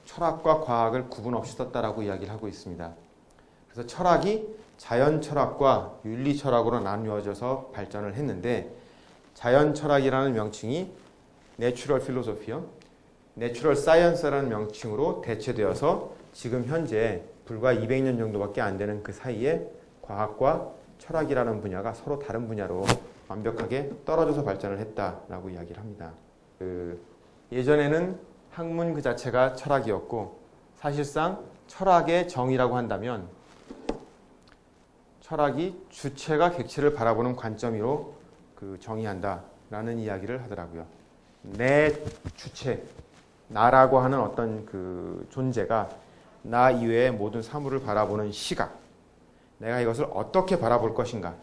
철학과 과학을 구분 없이 썼다라고 이야기를 하고 있습니다. 그래서 철학이 자연 철학과 윤리 철학으로 나누어져서 발전을 했는데 자연 철학이라는 명칭이 내추럴 필로소피요, 내추럴 사이언스라는 명칭으로 대체되어서 지금 현재 불과 200년 정도밖에 안 되는 그 사이에 과학과 철학이라는 분야가 서로 다른 분야로 완벽하게 떨어져서 발전을 했다라고 이야기를 합니다. 예전에는 학문 그 자체가 철학이었고 사실상 철학의 정의라고 한다면 철학이 주체가 객체를 바라보는 관점으로 정의한다라는 이야기를 하더라고요. 내 주체, 나라고 하는 어떤 그 존재가 나 이외의 모든 사물을 바라보는 시각, 내가 이것을 어떻게 바라볼 것인가에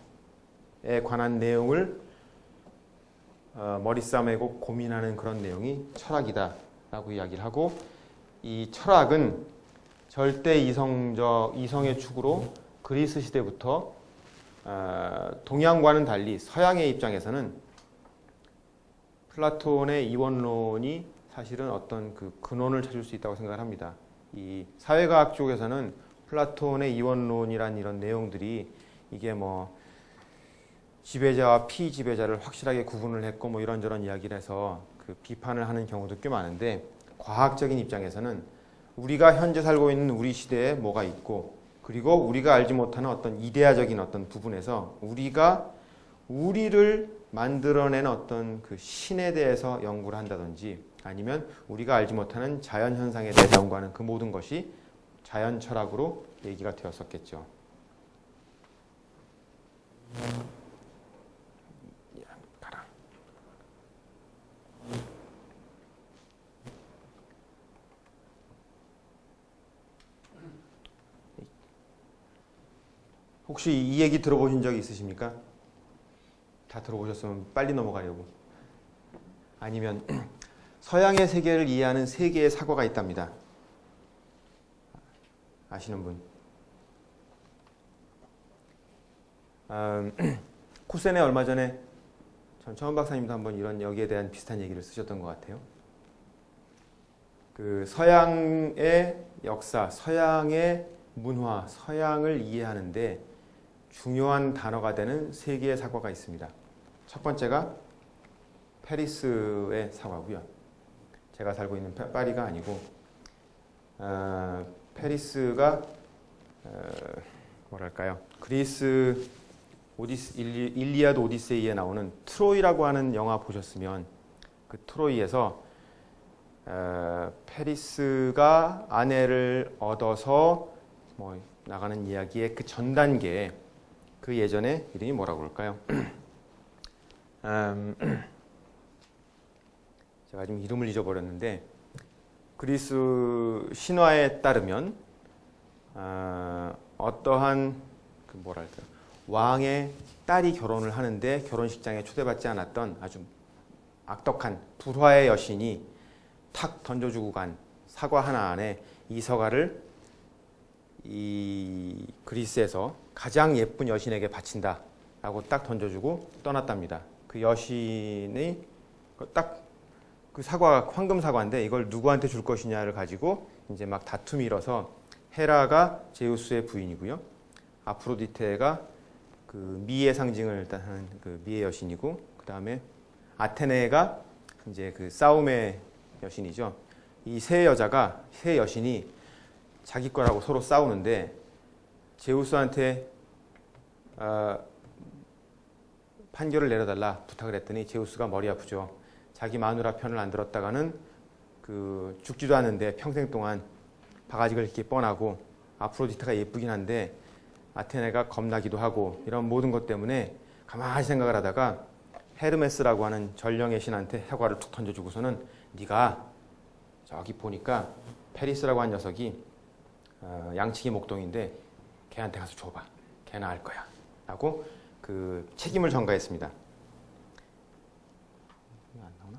관한 내용을 머리 싸매고 고민하는 그런 내용이 철학이다라고 이야기를 하고, 이 철학은 절대 이성의 축으로 그리스 시대부터 동양과는 달리 서양의 입장에서는 플라톤의 이원론이 사실은 어떤 그 근원을 찾을 수 있다고 생각을 합니다. 이 사회과학 쪽에서는 플라톤의 이원론이란 이런 내용들이 이게 뭐 지배자와 피지배자를 확실하게 구분을 했고 뭐 이런저런 이야기를 해서 그 비판을 하는 경우도 꽤 많은데, 과학적인 입장에서는 우리가 현재 살고 있는 우리 시대에 뭐가 있고, 그리고 우리가 알지 못하는 어떤 이데아적인 어떤 부분에서 우리를 만들어낸 어떤 그 신에 대해서 연구를 한다든지, 아니면 우리가 알지 못하는 자연 현상에 대해서 연구하는 그 모든 것이 자연 철학으로 얘기가 되었었겠죠. 혹시 이 얘기 들어보신 적 있으십니까? 다 들어보셨으면 빨리 넘어가려고. 아니면 서양의 세계를 이해하는 세 개의 사과가 있답니다. 아시는 분? 코센에 얼마 전에 전천 박사님도 한번 이런 여기에 대한 비슷한 얘기를 쓰셨던 것 같아요. 그 서양의 역사, 서양의 문화, 서양을 이해하는데 중요한 단어가 되는 세 개의 사과가 있습니다. 첫 번째가 페리스의 사과고요. 제가 살고 있는 파리가 아니고 페리스가 뭐랄까요? 그리스 일리아드 오디세이에 나오는 트로이라고 하는 영화 보셨으면 그 트로이에서 페리스가 아내를 얻어서 뭐 나가는 이야기의 그 전 단계에 그 예전에 이름이 뭐라고 그럴까요? 제가 지금 이름을 잊어버렸는데, 그리스 신화에 따르면 어떠한 그 뭐랄까 왕의 딸이 결혼을 하는데 결혼식장에 초대받지 않았던 아주 악덕한 불화의 여신이 탁 던져주고 간 사과 하나 안에 이 서가를 이 그리스에서 가장 예쁜 여신에게 바친다라고 딱 던져주고 떠났답니다. 그 여신이 딱 그 사과 황금 사과인데 이걸 누구한테 줄 것이냐를 가지고 이제 막 다툼이 일어서 헤라가 제우스의 부인이고요. 아프로디테가 그 미의 상징을 일단 하는 그 미의 여신이고, 그 다음에 아테네가 이제 그 싸움의 여신이죠. 이 세 여자가, 세 여신이 자기 거라고 서로 싸우는데, 제우스한테 판결을 내려달라 부탁을 했더니 제우스가 머리 아프죠. 자기 마누라 편을 안 들었다가는 그 죽지도 않는데 평생 동안 바가지가 이렇게 뻔하고, 아프로디테가 예쁘긴 한데 아테네가 겁나기도 하고, 이런 모든 것 때문에 가만히 생각을 하다가 헤르메스라고 하는 전령의 신한테 사과를 툭 던져주고서는, 네가 저기 보니까 페리스라고 한 녀석이 양치기 목동인데 걔한테 가서 줘봐. 걔는 알 거야. 라고 그 책임을 전가했습니다. 안 나오나?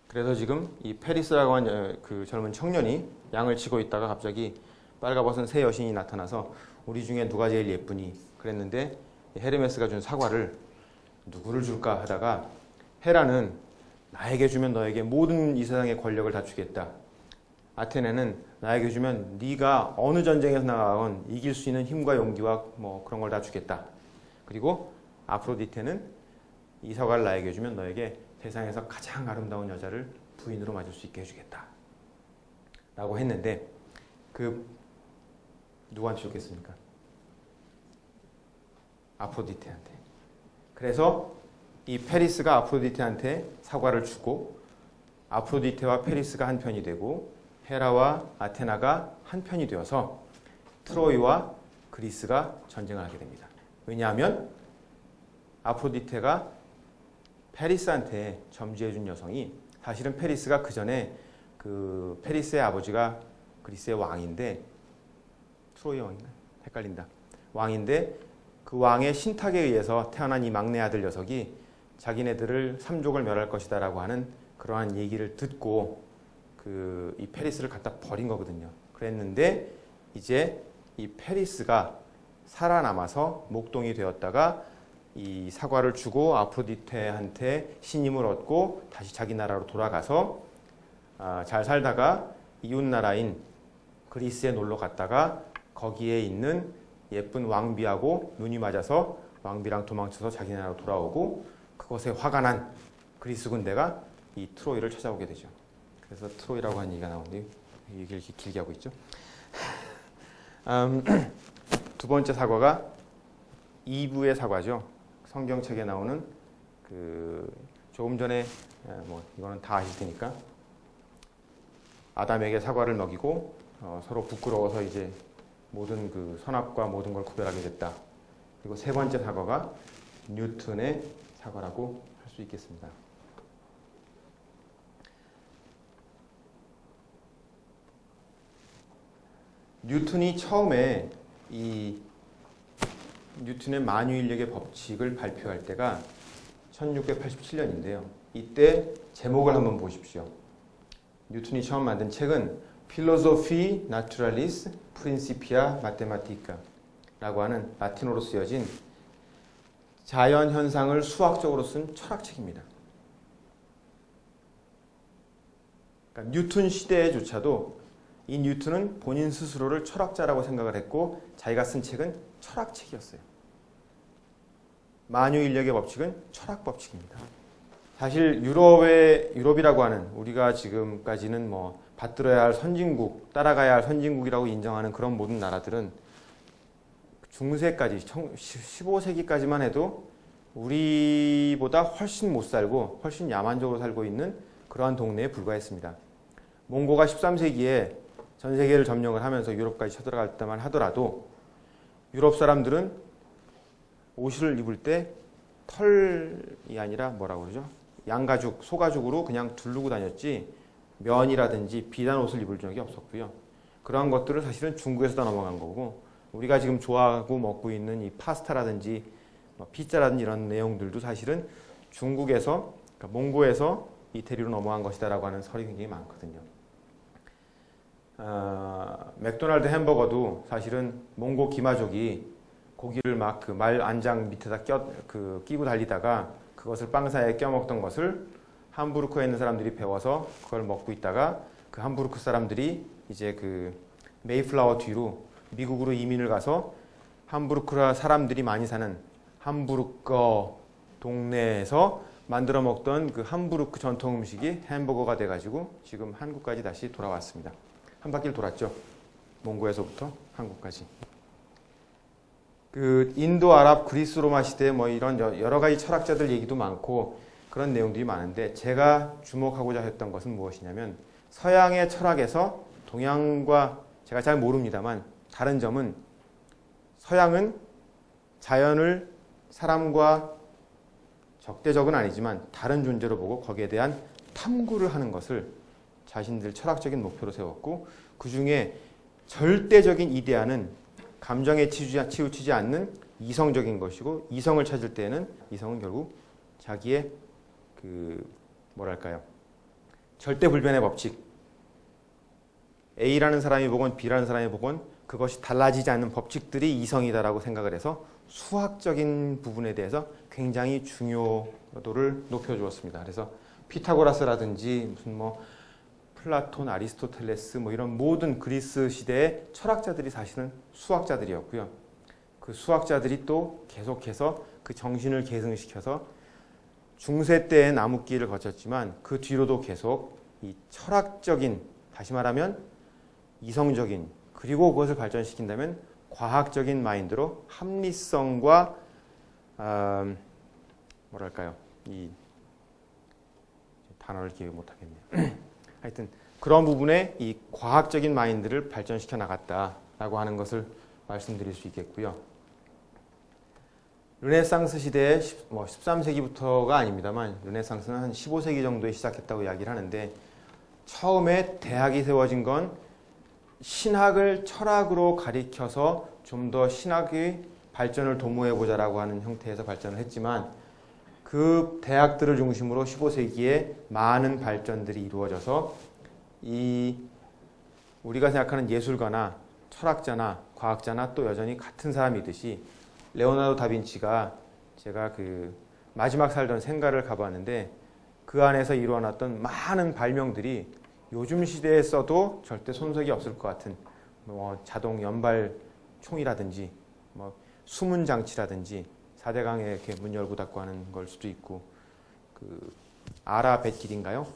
그래서 지금 이 페리스라고 한 그 젊은 청년이 양을 치고 있다가 갑자기 빨가벗은 새 여신이 나타나서 우리 중에 누가 제일 예쁘니? 그랬는데 헤르메스가 준 사과를 누구를 줄까 하다가, 헤라는 나에게 주면 너에게 모든 이 세상의 권력을 다 주겠다. 아테네는 나에게 주면 네가 어느 전쟁에서 나가건 이길 수 있는 힘과 용기와 뭐 그런 걸 다 주겠다. 그리고 아프로디테는 이 사과를 나에게 주면 너에게 세상에서 가장 아름다운 여자를 부인으로 맞을 수 있게 해주겠다. 라고 했는데, 그 누구한테 줬겠습니까? 아프로디테한테. 그래서 이 페리스가 아프로디테한테 사과를 주고, 아프로디테와 페리스가 한 편이 되고 헤라와 아테나가 한 편이 되어서 트로이와 그리스가 전쟁을 하게 됩니다. 왜냐하면 아프로디테가 페리스한테 점지해준 여성이, 사실은 페리스가 그 전에 그 페리스의 아버지가 그리스의 왕인데, 트로이 왕인가? 헷갈린다. 왕인데 그 왕의 신탁에 의해서 태어난 이 막내 아들 녀석이 자기네들을 삼족을 멸할 것이다 라고 하는 그러한 얘기를 듣고 이 페리스를 갖다 버린 거거든요. 그랬는데 이제 이 페리스가 살아남아서 목동이 되었다가 이 사과를 주고 아프로디테한테 신임을 얻고 다시 자기 나라로 돌아가서 잘 살다가 이웃 나라인 그리스에 놀러 갔다가 거기에 있는 예쁜 왕비하고 눈이 맞아서 왕비랑 도망쳐서 자기 나라로 돌아오고, 그것에 화가 난 그리스 군대가 이 트로이를 찾아오게 되죠. 그래서 트로이라고 하는 얘기가 나오는데 얘기를 이렇게 길게 하고 있죠. 두 번째 사과가 이브의 사과죠. 성경책에 나오는 그 조금 전에 뭐 이거는 다 아실 테니까 아담에게 사과를 먹이고 서로 부끄러워서 이제 모든 그 선악과 모든 걸 구별하게 됐다. 그리고 세 번째 사과가 뉴턴의 사과라고 할 수 있겠습니다. 뉴턴이 처음에 이 뉴턴의 만유인력의 법칙을 발표할 때가 1687년인데요. 이때 제목을 한번 보십시오. 뉴턴이 처음 만든 책은 Philosophiae Naturalis Principia Mathematica 라고 하는 라틴어로 쓰여진 자연 현상을 수학적으로 쓴 철학책입니다. 그러니까 뉴턴 시대에조차도 이 뉴턴은 본인 스스로를 철학자라고 생각을 했고 자기가 쓴 책은 철학책이었어요. 만유인력의 법칙은 철학 법칙입니다. 사실 유럽이라고 하는, 우리가 지금까지는 뭐 받들어야 할 선진국, 따라가야 할 선진국이라고 인정하는 그런 모든 나라들은 중세까지 15세기까지만 해도 우리보다 훨씬 못 살고 훨씬 야만적으로 살고 있는 그러한 동네에 불과했습니다. 몽고가 13세기에 전 세계를 점령을 하면서 유럽까지 쳐들어갈 때만 하더라도 유럽 사람들은 옷을 입을 때 털이 아니라 뭐라고 그러죠? 양가죽, 소가죽으로 그냥 두르고 다녔지 면이라든지 비단 옷을 입을 적이 없었고요. 그러한 것들은 사실은 중국에서 다 넘어간 거고, 우리가 지금 좋아하고 먹고 있는 이 파스타라든지 피자라든지 이런 내용들도 사실은 중국에서, 그러니까 몽고에서 이태리로 넘어간 것이다라고 하는 설이 굉장히 많거든요. 맥도날드 햄버거도 사실은 몽고 기마족이 고기를 막 그 말 안장 밑에다 끼고 달리다가 그것을 빵 사이에 껴먹던 것을 함부르크에 있는 사람들이 배워서 그걸 먹고 있다가 그 함부르크 사람들이 이제 그 메이플라워 뒤로 미국으로 이민을 가서 함부르크 사람들이 많이 사는 함부르크 동네에서 만들어 먹던 그 함부르크 전통 음식이 햄버거가 돼가지고 지금 한국까지 다시 돌아왔습니다. 한 바퀴를 돌았죠. 몽고에서부터 한국까지. 그 인도, 아랍, 그리스, 로마 시대 뭐 이런 여러 가지 철학자들 얘기도 많고 그런 내용들이 많은데 제가 주목하고자 했던 것은 무엇이냐면 서양의 철학에서 동양과 제가 잘 모릅니다만 다른 점은 서양은 자연을 사람과 적대적은 아니지만 다른 존재로 보고 거기에 대한 탐구를 하는 것을 자신들 철학적인 목표로 세웠고 그 중에 절대적인 이데아는 감정에 치우치지 않는 이성적인 것이고 이성을 찾을 때에는 이성은 결국 자기의 그 뭐랄까요 절대불변의 법칙 A라는 사람이 보건 B라는 사람이 보건 그것이 달라지지 않는 법칙들이 이성이다라고 생각을 해서 수학적인 부분에 대해서 굉장히 중요도를 높여주었습니다. 그래서 피타고라스라든지 무슨 뭐 플라톤, 아리스토텔레스 뭐 이런 모든 그리스 시대의 철학자들이 사실은 수학자들이었고요. 그 수학자들이 또 계속해서 그 정신을 계승시켜서 중세 때의 나무길을 거쳤지만 그 뒤로도 계속 이 철학적인 다시 말하면 이성적인 그리고 그것을 발전시킨다면 과학적인 마인드로 합리성과 뭐랄까요 이 단어를 기억 못하겠네요. 하여튼 그런 부분에 이 과학적인 마인드를 발전시켜 나갔다라고 하는 것을 말씀드릴 수 있겠고요. 르네상스 시대의 13세기부터가 아닙니다만 르네상스는 한 15세기 정도에 시작했다고 이야기를 하는데 처음에 대학이 세워진 건 신학을 철학으로 가리켜서 좀 더 신학의 발전을 도모해보자라고 하는 형태에서 발전을 했지만 그 대학들을 중심으로 15세기에 많은 발전들이 이루어져서 이 우리가 생각하는 예술가나 철학자나 과학자나 또 여전히 같은 사람이듯이 레오나르도 다빈치가 제가 그 마지막 살던 생가를 가봤는데 그 안에서 이루어놨던 많은 발명들이 요즘 시대에 써도 절대 손색이 없을 것 같은 뭐 자동 연발 총이라든지 뭐 수문 장치라든지 4대강에 이렇게 문 열고 닫고 하는 걸 수도 있고 그 아라 뱃길인가요?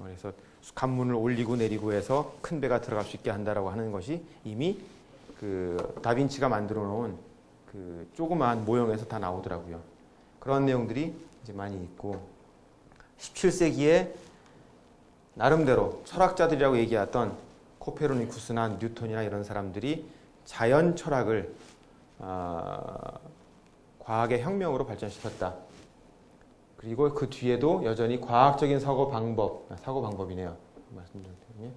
그래서 관문을 올리고 내리고 해서 큰 배가 들어갈 수 있게 한다라고 하는 것이 이미 그 다빈치가 만들어 놓은 그 조그마한 모형에서 다 나오더라고요. 그런 내용들이 이제 많이 있고 17세기에 나름대로 철학자들이라고 얘기했던 코페르니쿠스나 뉴턴이나 이런 사람들이 자연 철학을 과학의 혁명으로 발전시켰다. 그리고 그 뒤에도 여전히 과학적인 사고 방법이네요. 말씀드렸더니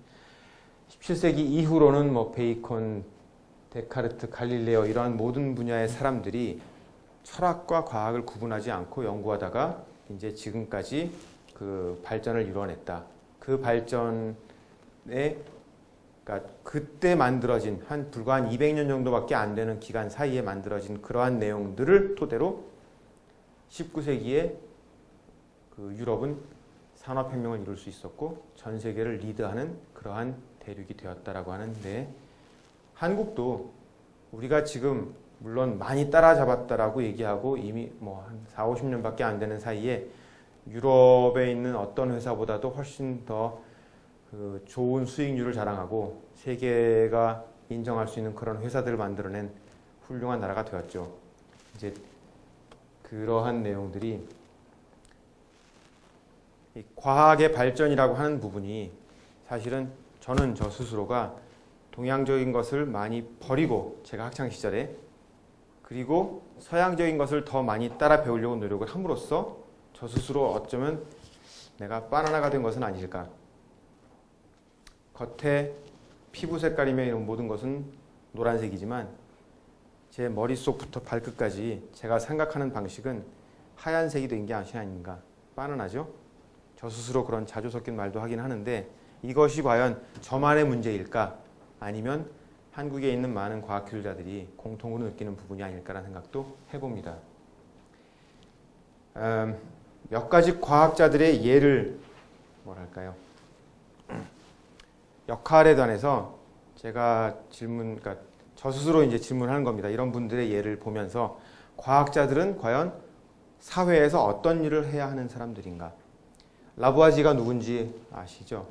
17세기 이후로는 뭐 베이컨, 데카르트, 갈릴레오 이러한 모든 분야의 사람들이 철학과 과학을 구분하지 않고 연구하다가 이제 지금까지 그 발전을 이뤄냈다. 그 발전에 그러니까 그때 만들어진 불과 한 200년 정도밖에 안 되는 기간 사이에 만들어진 그러한 내용들을 토대로 19세기에 그 유럽은 산업혁명을 이룰 수 있었고 전 세계를 리드하는 그러한 대륙이 되었다라고 하는데 한국도 우리가 지금 물론 많이 따라잡았다라고 얘기하고 이미 뭐 한 4, 50년밖에 안 되는 사이에 유럽에 있는 어떤 회사보다도 훨씬 더 그 좋은 수익률을 자랑하고 세계가 인정할 수 있는 그런 회사들을 만들어낸 훌륭한 나라가 되었죠. 이제 그러한 내용들이 이 과학의 발전이라고 하는 부분이 사실은 저는 저 스스로가 동양적인 것을 많이 버리고 제가 학창 시절에 그리고 서양적인 것을 더 많이 따라 배우려고 노력을 함으로써 저 스스로 어쩌면 내가 바나나가 된 것은 아닐까. 겉에 피부 색깔이며 이런 모든 것은 노란색이지만 제 머릿속부터 발끝까지 제가 생각하는 방식은 하얀색이 된 게 아닌가. 바나나죠. 저 스스로 그런 자주 섞인 말도 하긴 하는데 이것이 과연 저만의 문제일까? 아니면 한국에 있는 많은 과학교류자들이 공통으로 느끼는 부분이 아닐까라는 생각도 해봅니다. 몇 가지 과학자들의 예를 뭐랄까요? 역할에 관해서 제가 그러니까 저 스스로 이제 질문하는 겁니다. 이런 분들의 예를 보면서 과학자들은 과연 사회에서 어떤 일을 해야 하는 사람들인가? 라부아지가 누군지 아시죠?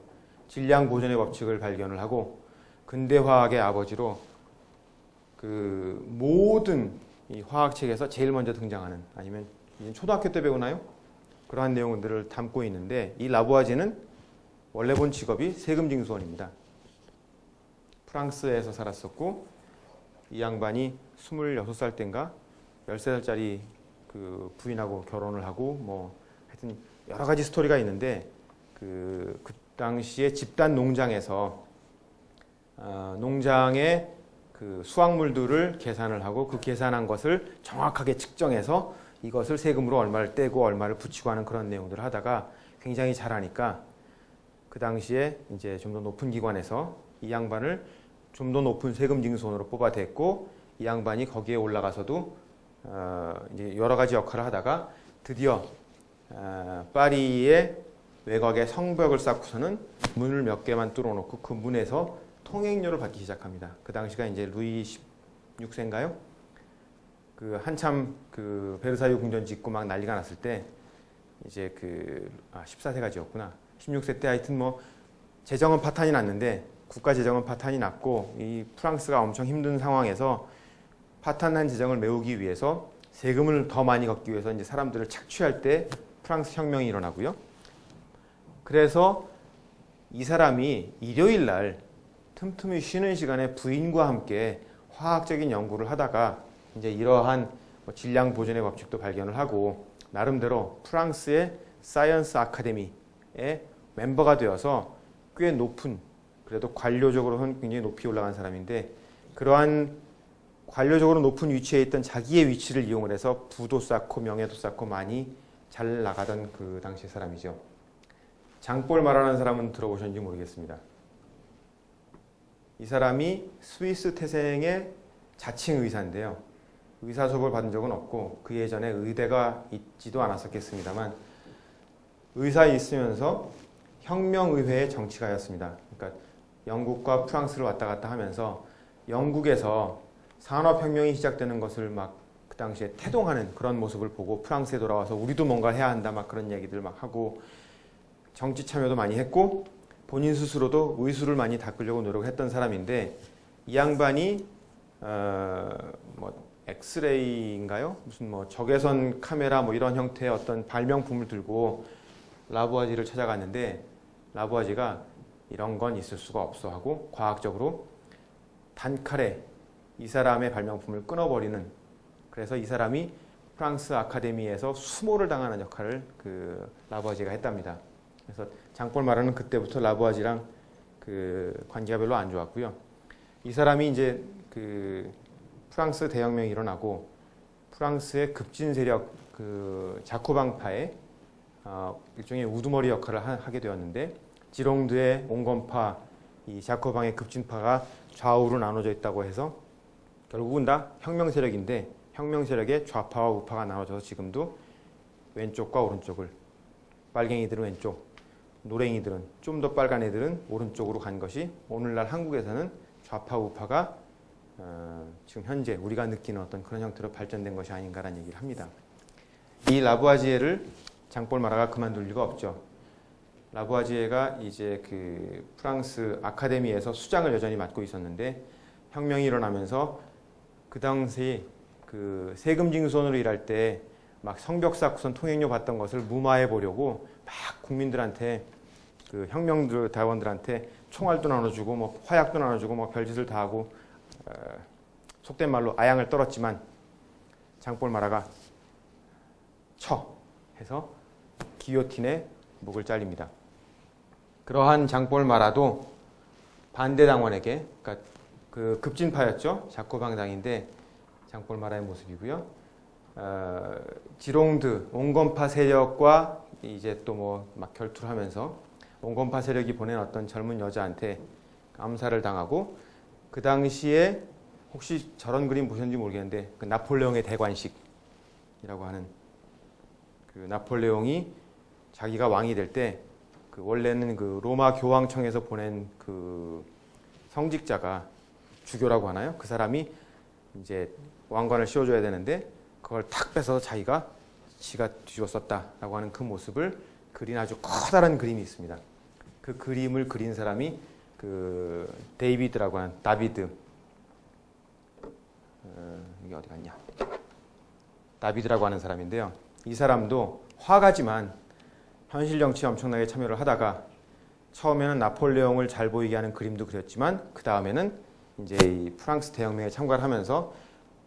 질량 보존의 법칙을 발견을 하고 근대화학의 아버지로 그 모든 이 화학책에서 제일 먼저 등장하는, 아니면 초등학교 때 배우나요? 그러한 내용들을 담고 있는데, 이 라부아지는 원래 본 직업이 세금징수원입니다. 프랑스에서 살았었고, 이 양반이 26살 때인가 13살짜리 그 부인하고 결혼을 하고 뭐 하여튼 여러 가지 스토리가 있는데, 그 당시에 집단 농장에서 농장의 그 수확물들을 계산을 하고 그 계산한 것을 정확하게 측정해서 이것을 세금으로 얼마를 떼고 얼마를 붙이고 하는 그런 내용들을 하다가 굉장히 잘하니까 그 당시에 이제 좀 더 높은 기관에서 이 양반을 좀 더 높은 세금 징수원으로 뽑아댔고, 이 양반이 거기에 올라가서도 이제 여러 가지 역할을 하다가 드디어 파리의 외곽에 성벽을 쌓고서는 문을 몇 개만 뚫어놓고 그 문에서 통행료를 받기 시작합니다. 그 당시가 이제 루이 16세인가요? 그 한참 그 베르사유 궁전 짓고 막 난리가 났을 때 이제 14세가 지었구나. 16세 때 하여튼 뭐 재정은 파탄이 났는데, 국가 재정은 파탄이 났고 이 프랑스가 엄청 힘든 상황에서 파탄난 재정을 메우기 위해서 세금을 더 많이 걷기 위해서 이제 사람들을 착취할 때 프랑스 혁명이 일어나고요. 그래서 이 사람이 일요일 날 틈틈이 쉬는 시간에 부인과 함께 화학적인 연구를 하다가 이제 이러한 질량 보존의 법칙도 발견을 하고 나름대로 프랑스의 사이언스 아카데미의 멤버가 되어서 꽤 높은, 그래도 관료적으로는 굉장히 높이 올라간 사람인데, 그러한 관료적으로 높은 위치에 있던 자기의 위치를 이용을 해서 부도 쌓고 명예도 쌓고 많이 잘 나가던 그 당시 사람이죠. 장볼 마라는 사람은 들어보셨는지 모르겠습니다. 이 사람이 스위스 태생의 자칭 의사인데요. 의사 수업을 받은 적은 없고 그 예전에 의대가 있지도 않았었겠습니다만 의사에 있으면서 혁명의회의 정치가였습니다. 그러니까 영국과 프랑스를 왔다 갔다 하면서 영국에서 산업혁명이 시작되는 것을 막 그 당시에 태동하는 그런 모습을 보고 프랑스에 돌아와서 우리도 뭔가 해야 한다 막 그런 얘기들 막 하고 정치 참여도 많이 했고 본인 스스로도 의술을 많이 닦으려고 노력을 했던 사람인데, 이 양반이 뭐 엑스레이인가요? 무슨 뭐 적외선 카메라 뭐 이런 형태의 어떤 발명품을 들고 라부아지를 찾아갔는데, 라부아지가 이런 건 있을 수가 없어 하고 과학적으로 단칼에 이 사람의 발명품을 끊어버리는, 그래서 이 사람이 프랑스 아카데미에서 수모를 당하는 역할을 그 라부아지가 했답니다. 그래서 장볼 마라는 그때부터 라부아지랑 그 관계가 별로 안 좋았고요. 이 사람이 이제 그 프랑스 대혁명이 일어나고 프랑스의 급진 세력 그 자코방파의 일종의 우두머리 역할을 하게 되었는데, 지롱드의 온건파, 이 자코방의 급진파가 좌우로 나눠져 있다고 해서 결국은 다 혁명 세력인데, 혁명 세력의 좌파와 우파가 나눠져서 지금도 왼쪽과 오른쪽을, 빨갱이들은 왼쪽, 노랭이들은 좀 더 빨간 애들은 오른쪽으로 간 것이 오늘날 한국에서는 좌파 우파가 지금 현재 우리가 느끼는 어떤 그런 형태로 발전된 것이 아닌가라는 얘기를 합니다. 이 라부아지에를 장볼 마라가 그만둘 리가 없죠. 라부아지에가 이제 그 프랑스 아카데미에서 수장을 여전히 맡고 있었는데, 혁명이 일어나면서 그 당시 그 세금징수원으로 일할 때 막 성벽 쌓고선 통행료 받던 것을 무마해 보려고 막 국민들한테 그 혁명들 대원들한테 총알도 나눠주고 뭐 화약도 나눠주고 뭐 별짓을 다 하고 속된 말로 아양을 떨었지만 장볼 마라가 쳐 해서 기요틴에 목을 잘립니다. 그러한 장볼 마라도 반대 당원에게, 그러니까 그 급진파였죠. 자코방당인데 장볼 마라의 모습이고요. 지롱드 온건파 세력과 이제 또 뭐 막 결투를 하면서 온건파 세력이 보낸 어떤 젊은 여자한테 암살을 당하고, 그 당시에 혹시 저런 그림 보셨는지 모르겠는데 그 나폴레옹의 대관식이라고 하는, 그 나폴레옹이 자기가 왕이 될 때 그 원래는 그 로마 교황청에서 보낸 그 성직자가 주교라고 하나요? 그 사람이 이제 왕관을 씌워줘야 되는데 그걸 탁 뺏어서 지가 뒤집어 썼다라고 하는 그 모습을 그린 아주 커다란 그림이 있습니다. 그 그림을 그린 사람이 그 데이비드라고 하는 다비드, 이게 어디 갔냐? 다비드라고 하는 사람인데요. 이 사람도 화가지만 현실 정치에 엄청나게 참여를 하다가 처음에는 나폴레옹을 잘 보이게 하는 그림도 그렸지만 그 다음에는 이제 이 프랑스 대혁명에 참가를 하면서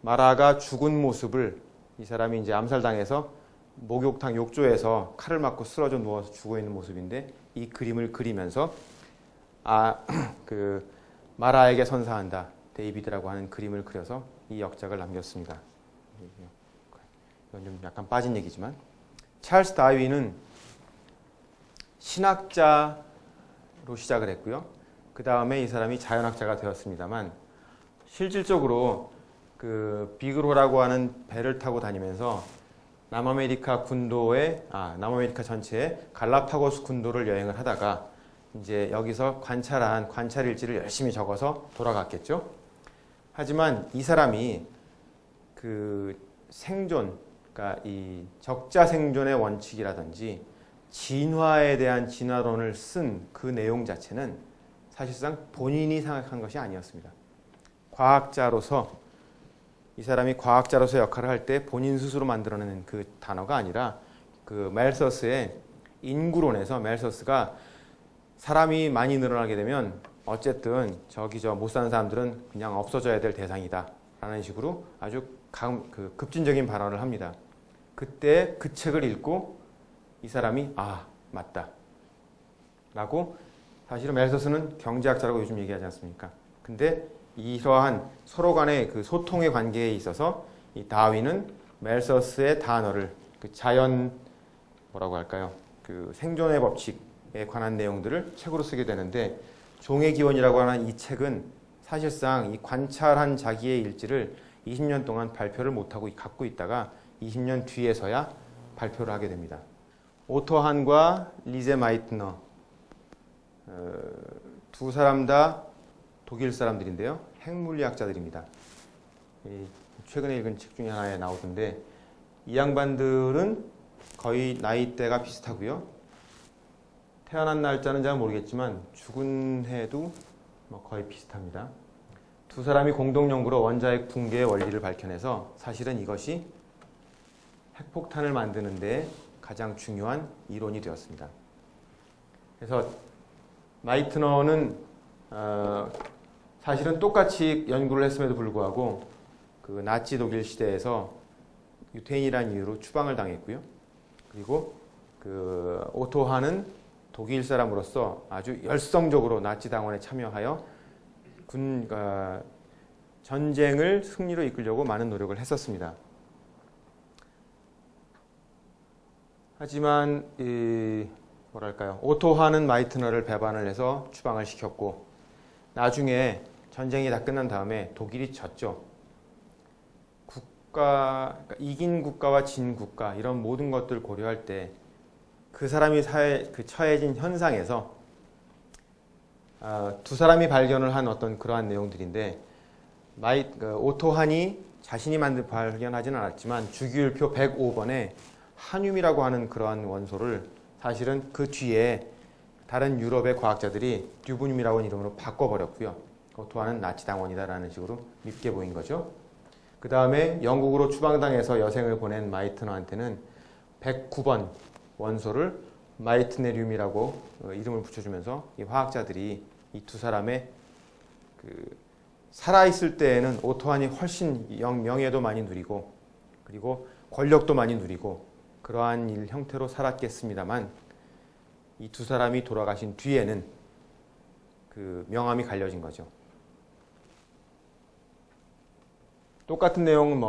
마라가 죽은 모습을 이 사람이 이제 암살당해서 목욕탕 욕조에서 칼을 맞고 쓰러져 누워서 죽어 있는 모습인데 이 그림을 그리면서 그 마라에게 선사한다 데이비드라고 하는 그림을 그려서 이 역작을 남겼습니다. 이건 좀 약간 빠진 얘기지만 찰스 다윈은 신학자로 시작을 했고요. 그 다음에 이 사람이 자연학자가 되었습니다만 실질적으로 그 비그로라고 하는 배를 타고 다니면서 남아메리카 전체에 갈라파고스 군도를 여행을 하다가 이제 여기서 관찰한 관찰일지를 열심히 적어서 돌아갔겠죠. 하지만 이 사람이 그 생존, 그러니까 이 적자 생존의 원칙이라든지 진화에 대한 진화론을 쓴 그 내용 자체는 사실상 본인이 생각한 것이 아니었습니다. 이 사람이 과학자로서 역할을 할 때 본인 스스로 만들어내는 그 단어가 아니라 그 멜서스의 인구론에서 멜서스가 사람이 많이 늘어나게 되면 어쨌든 못 사는 사람들은 그냥 없어져야 될 대상이다 라는 식으로 아주 급진적인 발언을 합니다. 그때 그 책을 읽고 이 사람이 맞다 라고, 사실은 멜서스는 경제학자라고 요즘 얘기하지 않습니까? 근데 이러한 서로 간의 그 소통의 관계에 있어서 이 다윈은 멜서스의 단어를 그 그 생존의 법칙에 관한 내용들을 책으로 쓰게 되는데, 종의 기원이라고 하는 이 책은 사실상 이 관찰한 자기의 일지를 20년 동안 발표를 못하고 갖고 있다가 20년 뒤에서야 발표를 하게 됩니다. 오토 한과 리제 마이트너, 두 사람 다 독일 사람들인데요. 핵물리학자들입니다. 최근에 읽은 책 중에 하나에 나오던데 이 양반들은 거의 나이대가 비슷하고요. 태어난 날짜는 잘 모르겠지만 죽은 해도 거의 비슷합니다. 두 사람이 공동 연구로 원자핵 붕괴의 원리를 밝혀내서 사실은 이것이 핵폭탄을 만드는 데 가장 중요한 이론이 되었습니다. 그래서 마이트너는 사실은 똑같이 연구를 했음에도 불구하고 그 나치 독일 시대에서 유태인이라는 이유로 추방을 당했고요. 그리고 그 오토 한은 독일 사람으로서 아주 열성적으로 나치 당원에 참여하여 전쟁을 승리로 이끌려고 많은 노력을 했었습니다. 하지만 오토 한은 마이트너를 배반을 해서 추방을 시켰고, 나중에 전쟁이 다 끝난 다음에 독일이 졌죠. 이긴 국가와 진 국가 이런 모든 것들을 고려할 때 그 사람이 처해진 현상에서 두 사람이 발견을 한 어떤 그러한 내용들인데, 오토 한이 자신이 발견하지는 않았지만 주기율표 105번에 한뮴이라고 하는 그러한 원소를 사실은 그 뒤에 다른 유럽의 과학자들이 듀브늄이라고 하는 이름으로 바꿔버렸고요. 오토 한은 나치 당원이다라는 식으로 밉게 보인 거죠. 그 다음에 영국으로 추방당해서 여생을 보낸 마이트너한테는 109번 원소를 마이트네륨이라고 이름을 붙여주면서 이 화학자들이 이 두 사람의 살아있을 때에는 오토 한이 훨씬 명예도 많이 누리고 그리고 권력도 많이 누리고 그러한 형태로 살았겠습니다만, 이 두 사람이 돌아가신 뒤에는 그 명함이 갈려진 거죠. 똑같은 내용은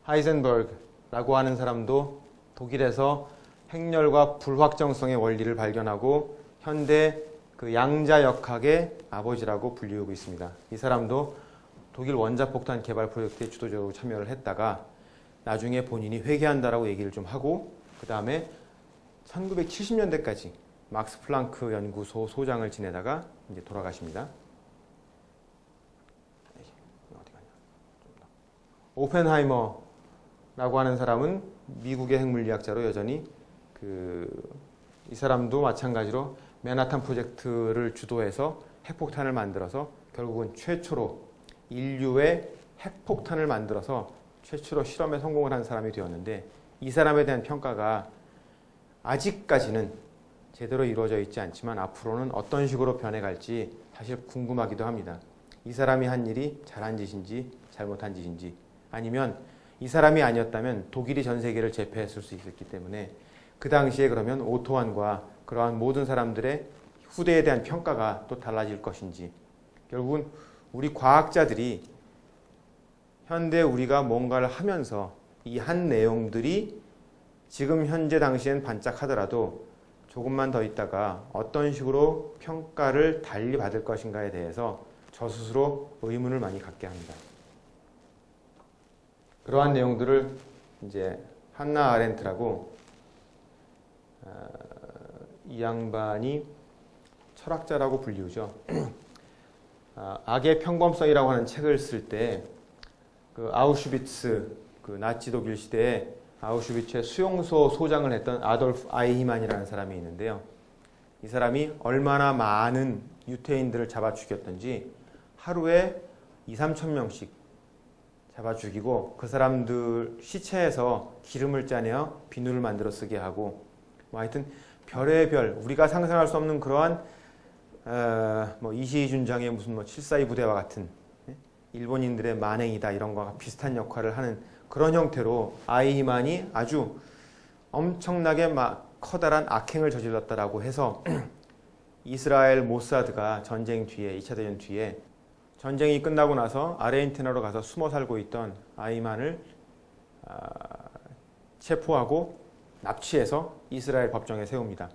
하이젠버그라고 하는 사람도 독일에서 핵열과 불확정성의 원리를 발견하고 현대 그 양자역학의 아버지라고 불리우고 있습니다. 이 사람도 독일 원자폭탄 개발 프로젝트에 주도적으로 참여를 했다가 나중에 본인이 회개한다라고 얘기를 좀 하고, 그 다음에 1970년대까지 막스 플랑크 연구소 소장을 지내다가 이제 돌아가십니다. 오펜하이머라고 하는 사람은 미국의 핵물리학자로 여전히 이 사람도 마찬가지로 맨하탄 프로젝트를 주도해서 핵폭탄을 만들어서 결국은 최초로 인류의 핵폭탄을 만들어서 최초로 실험에 성공을 한 사람이 되었는데, 이 사람에 대한 평가가 아직까지는 제대로 이루어져 있지 않지만 앞으로는 어떤 식으로 변해갈지 사실 궁금하기도 합니다. 이 사람이 한 일이 잘한 짓인지 잘못한 짓인지, 아니면 이 사람이 아니었다면 독일이 전 세계를 제패했을 수 있었기 때문에 그 당시에 그러면 오토완과 그러한 모든 사람들의 후대에 대한 평가가 또 달라질 것인지, 결국은 우리 과학자들이 현대 우리가 뭔가를 하면서 이 한 내용들이 지금 현재 당시엔 반짝하더라도 조금만 더 있다가 어떤 식으로 평가를 달리 받을 것인가에 대해서 저 스스로 의문을 많이 갖게 합니다. 그러한 내용들을 이제 한나 아렌트라고, 이 양반이 철학자라고 불리우죠. 악의 평범성이라고 하는 책을 쓸 때 그 아우슈비츠, 그 나치 독일 시대에 아우슈비츠의 수용소 소장을 했던 아돌프 아이히만이라는 사람이 있는데요. 이 사람이 얼마나 많은 유태인들을 잡아 죽였던지 하루에 2~3천 명씩 잡아 죽이고 그 사람들 시체에서 기름을 짜내어 비누를 만들어 쓰게 하고, 뭐 하여튼 별의 별, 우리가 상상할 수 없는 그러한 뭐 이시희 준장의 무슨 뭐 742 부대와 같은 일본인들의 만행이다 이런 거와 비슷한 역할을 하는 그런 형태로 아이히만이 아주 엄청나게 커다란 악행을 저질렀다라고 해서 이스라엘 모사드가 전쟁 뒤에, 2차 대전 뒤에 전쟁이 끝나고 나서 아르헨티나로 가서 숨어 살고 있던 아이히만을 체포하고 납치해서 이스라엘 법정에 세웁니다.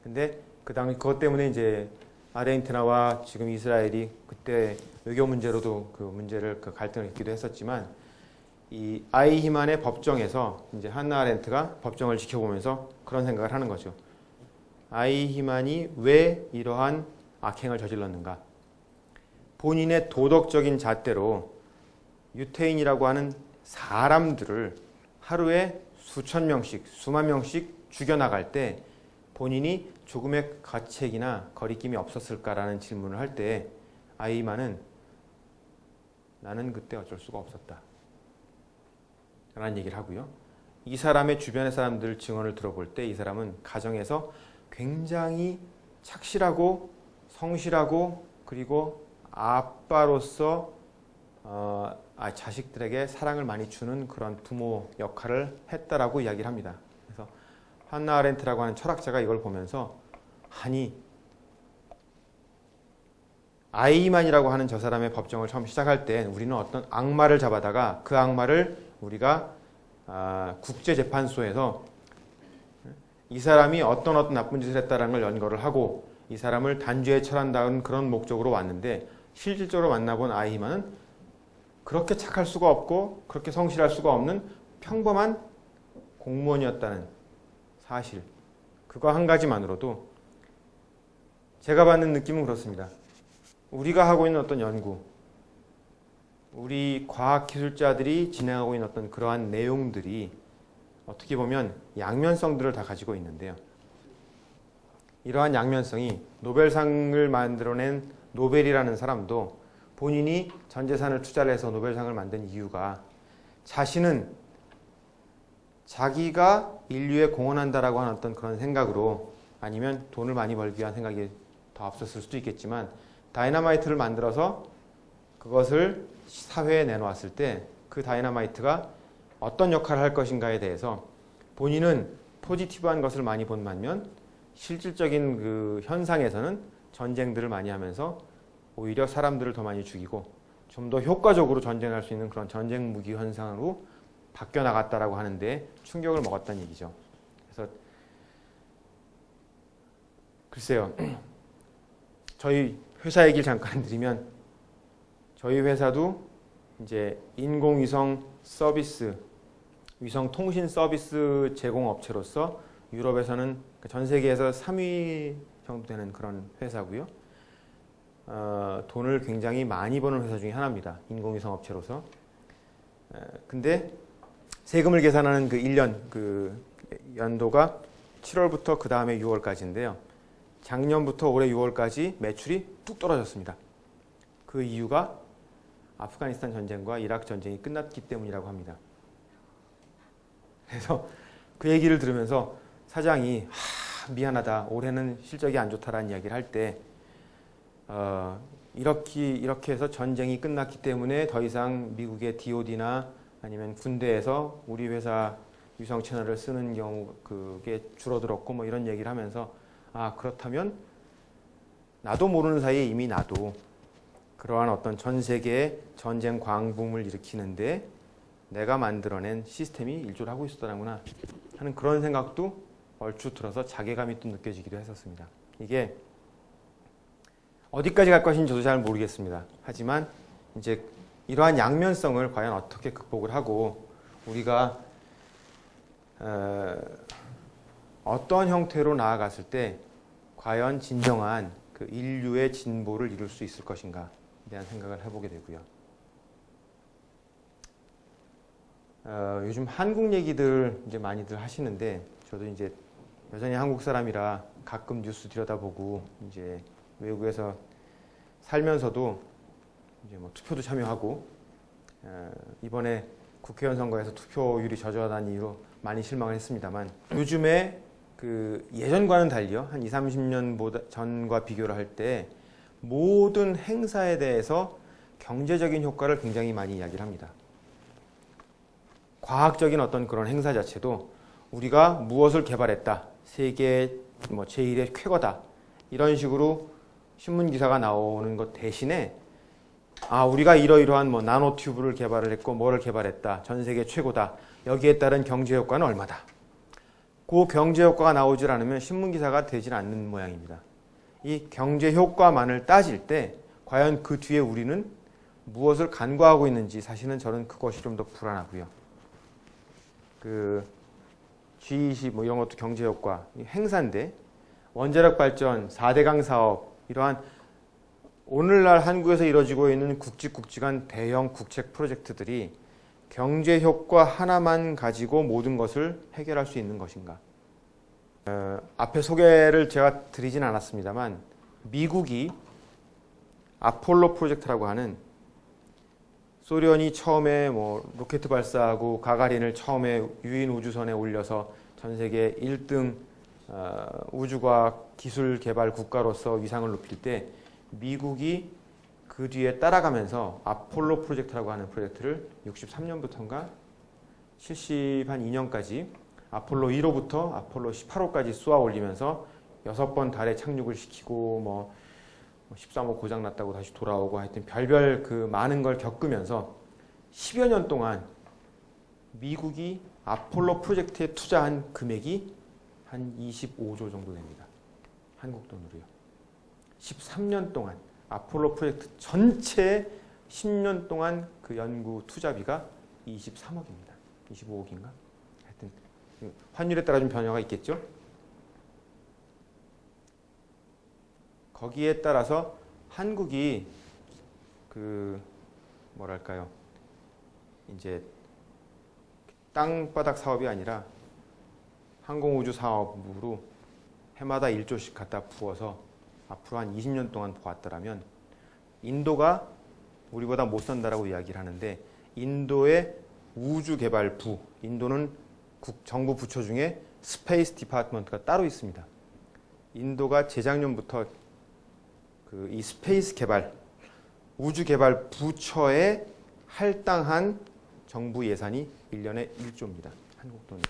근데 그것 때문에 이제 아르헨티나와 지금 이스라엘이 그때 외교 문제로도 그 갈등을 있기도 했었지만, 이 아이히만의 법정에서 이제 한나 아렌트가 법정을 지켜보면서 그런 생각을 하는 거죠. 아이히만이 왜 이러한 악행을 저질렀는가? 본인의 도덕적인 잣대로 유태인이라고 하는 사람들을 하루에 수천 명씩, 수만 명씩 죽여나갈 때 본인이 조금의 가책이나 거리낌이 없었을까라는 질문을 할 때 아이히만은 나는 그때 어쩔 수가 없었다 라는 얘기를 하고요. 이 사람의 주변의 사람들 증언을 들어볼 때 이 사람은 가정에서 굉장히 착실하고 성실하고 그리고 아빠로서 자식들에게 사랑을 많이 주는 그런 부모 역할을 했다라고 이야기를 합니다. 그래서 한나 아렌트라고 하는 철학자가 이걸 보면서, 아니 아이히만이라고 하는 저 사람의 법정을 처음 시작할 때 우리는 어떤 악마를 잡아다가 그 악마를 우리가 국제재판소에서 이 사람이 어떤 나쁜 짓을 했다는 걸 연거를 하고 이 사람을 단죄에 처한다는 그런 목적으로 왔는데, 실질적으로 만나본 아이히만은 그렇게 착할 수가 없고 그렇게 성실할 수가 없는 평범한 공무원이었다는 사실, 그거 한 가지만으로도 제가 받는 느낌은 그렇습니다. 우리가 하고 있는 어떤 연구, 우리 과학기술자들이 진행하고 있는 어떤 그러한 내용들이 어떻게 보면 양면성들을 다 가지고 있는데요. 이러한 양면성이 노벨상을 만들어낸 노벨이라는 사람도 본인이 전 재산을 투자를 해서 노벨상을 만든 이유가 자신은 자기가 인류에 공헌한다라고 하는 어떤 그런 생각으로, 아니면 돈을 많이 벌기 위한 생각이 더 앞섰을 수도 있겠지만, 다이너마이트를 만들어서 그것을 사회에 내놓았을 때 그 다이너마이트가 어떤 역할을 할 것인가에 대해서 본인은 포지티브한 것을 많이 본 반면 실질적인 그 현상에서는 전쟁들을 많이 하면서 오히려 사람들을 더 많이 죽이고 좀 더 효과적으로 전쟁할 수 있는 그런 전쟁 무기 현상으로 바뀌어 나갔다라고 하는데 충격을 먹었다는 얘기죠. 그래서 글쎄요, 저희 회사 얘기를 잠깐 드리면, 저희 회사도 이제 인공위성 서비스, 위성 통신 서비스 제공 업체로서 유럽에서는 전 세계에서 3위 정도 되는 그런 회사고요. 돈을 굉장히 많이 버는 회사 중에 하나입니다. 인공위성 업체로서. 근데 세금을 계산하는 그 1년 그 연도가 7월부터 그 다음에 6월까지인데요. 작년부터 올해 6월까지 매출이 뚝 떨어졌습니다. 그 이유가 아프가니스탄 전쟁과 이라크 전쟁이 끝났기 때문이라고 합니다. 그래서 그 얘기를 들으면서 사장이 미안하다, 올해는 실적이 안 좋다라는 이야기를 할 때 이렇게 해서 전쟁이 끝났기 때문에 더 이상 미국의 DOD나 아니면 군대에서 우리 회사 위성 채널을 쓰는 경우 그게 줄어들었고 뭐 이런 얘기를 하면서 그렇다면 나도 모르는 사이에 이미 나도 그러한 어떤 전 세계의 전쟁 광붐을 일으키는데 내가 만들어낸 시스템이 일조를 하고 있었다는구나 하는 그런 생각도 얼추 들어서 자괴감이 또 느껴지기도 했었습니다. 이게 어디까지 갈 것인지 저도 잘 모르겠습니다. 하지만 이제 이러한 양면성을 과연 어떻게 극복을 하고 우리가 어떤 형태로 나아갔을 때 과연 진정한 그 인류의 진보를 이룰 수 있을 것인가에 대한 생각을 해보게 되고요. 요즘 한국 얘기들 이제 많이들 하시는데 저도 이제 여전히 한국 사람이라 가끔 뉴스 들여다보고 이제 외국에서 살면서도 이제 뭐 투표도 참여하고 이번에 국회의원 선거에서 투표율이 저조하다는 이유로 많이 실망을 했습니다만 요즘에 그 예전과는 달리요. 한 20, 30년 전과 비교를 할 때 모든 행사에 대해서 경제적인 효과를 굉장히 많이 이야기를 합니다. 과학적인 어떤 그런 행사 자체도 우리가 무엇을 개발했다. 세계 뭐 제1의 쾌거다. 이런 식으로 신문 기사가 나오는 것 대신에 우리가 이러이러한 뭐 나노 튜브를 개발을 했고 뭐를 개발했다. 전 세계 최고다. 여기에 따른 경제 효과는 얼마다. 그 경제 효과가 나오질 않으면 신문 기사가 되질 않는 모양입니다. 이 경제 효과만을 따질 때 과연 그 뒤에 우리는 무엇을 간과하고 있는지 사실은 저는 그것이 좀 더 불안하고요. 그 G20 뭐 이런 것도 경제 효과 행사인데 원자력 발전 4대강 사업 이러한 오늘날 한국에서 이루어지고 있는 굵직굵직한 대형 국책 프로젝트들이 경제 효과 하나만 가지고 모든 것을 해결할 수 있는 것인가? 앞에 소개를 제가 드리진 않았습니다만 미국이 아폴로 프로젝트라고 하는 소련이 처음에 뭐 로켓 발사하고 가가린을 처음에 유인 우주선에 올려서 전 세계 1등 우주과학 기술 개발 국가로서 위상을 높일 때 미국이 그 뒤에 따라가면서 아폴로 프로젝트라고 하는 프로젝트를 63년부터인가 72년까지 아폴로 1호부터 아폴로 18호까지 쏘아 올리면서 6번 달에 착륙을 시키고 뭐 13호 고장 났다고 다시 돌아오고 하여튼 별별 그 많은 걸 겪으면서 10여 년 동안 미국이 아폴로 프로젝트에 투자한 금액이 한 25조 정도 됩니다. 한국 돈으로요. 13년 동안 아폴로 프로젝트 전체 10년 동안 그 연구 투자비가 23억입니다. 25억인가? 하여튼 환율에 따라 좀 변화가 있겠죠. 거기에 따라서 한국이 그 뭐랄까요? 이제 땅바닥 사업이 아니라 항공우주 사업으로 해마다 1조씩 갖다 부어서 앞으로 한 20년 동안 보았더라면 인도가 우리보다 못 산다라고 이야기를 하는데 인도의 우주개발부, 인도는 정부 부처 중에 스페이스 디파트먼트가 따로 있습니다. 인도가 재작년부터 이 스페이스 개발, 우주 개발 부처에 할당한 정부 예산이 1년에 1조입니다. 한국 돈으로.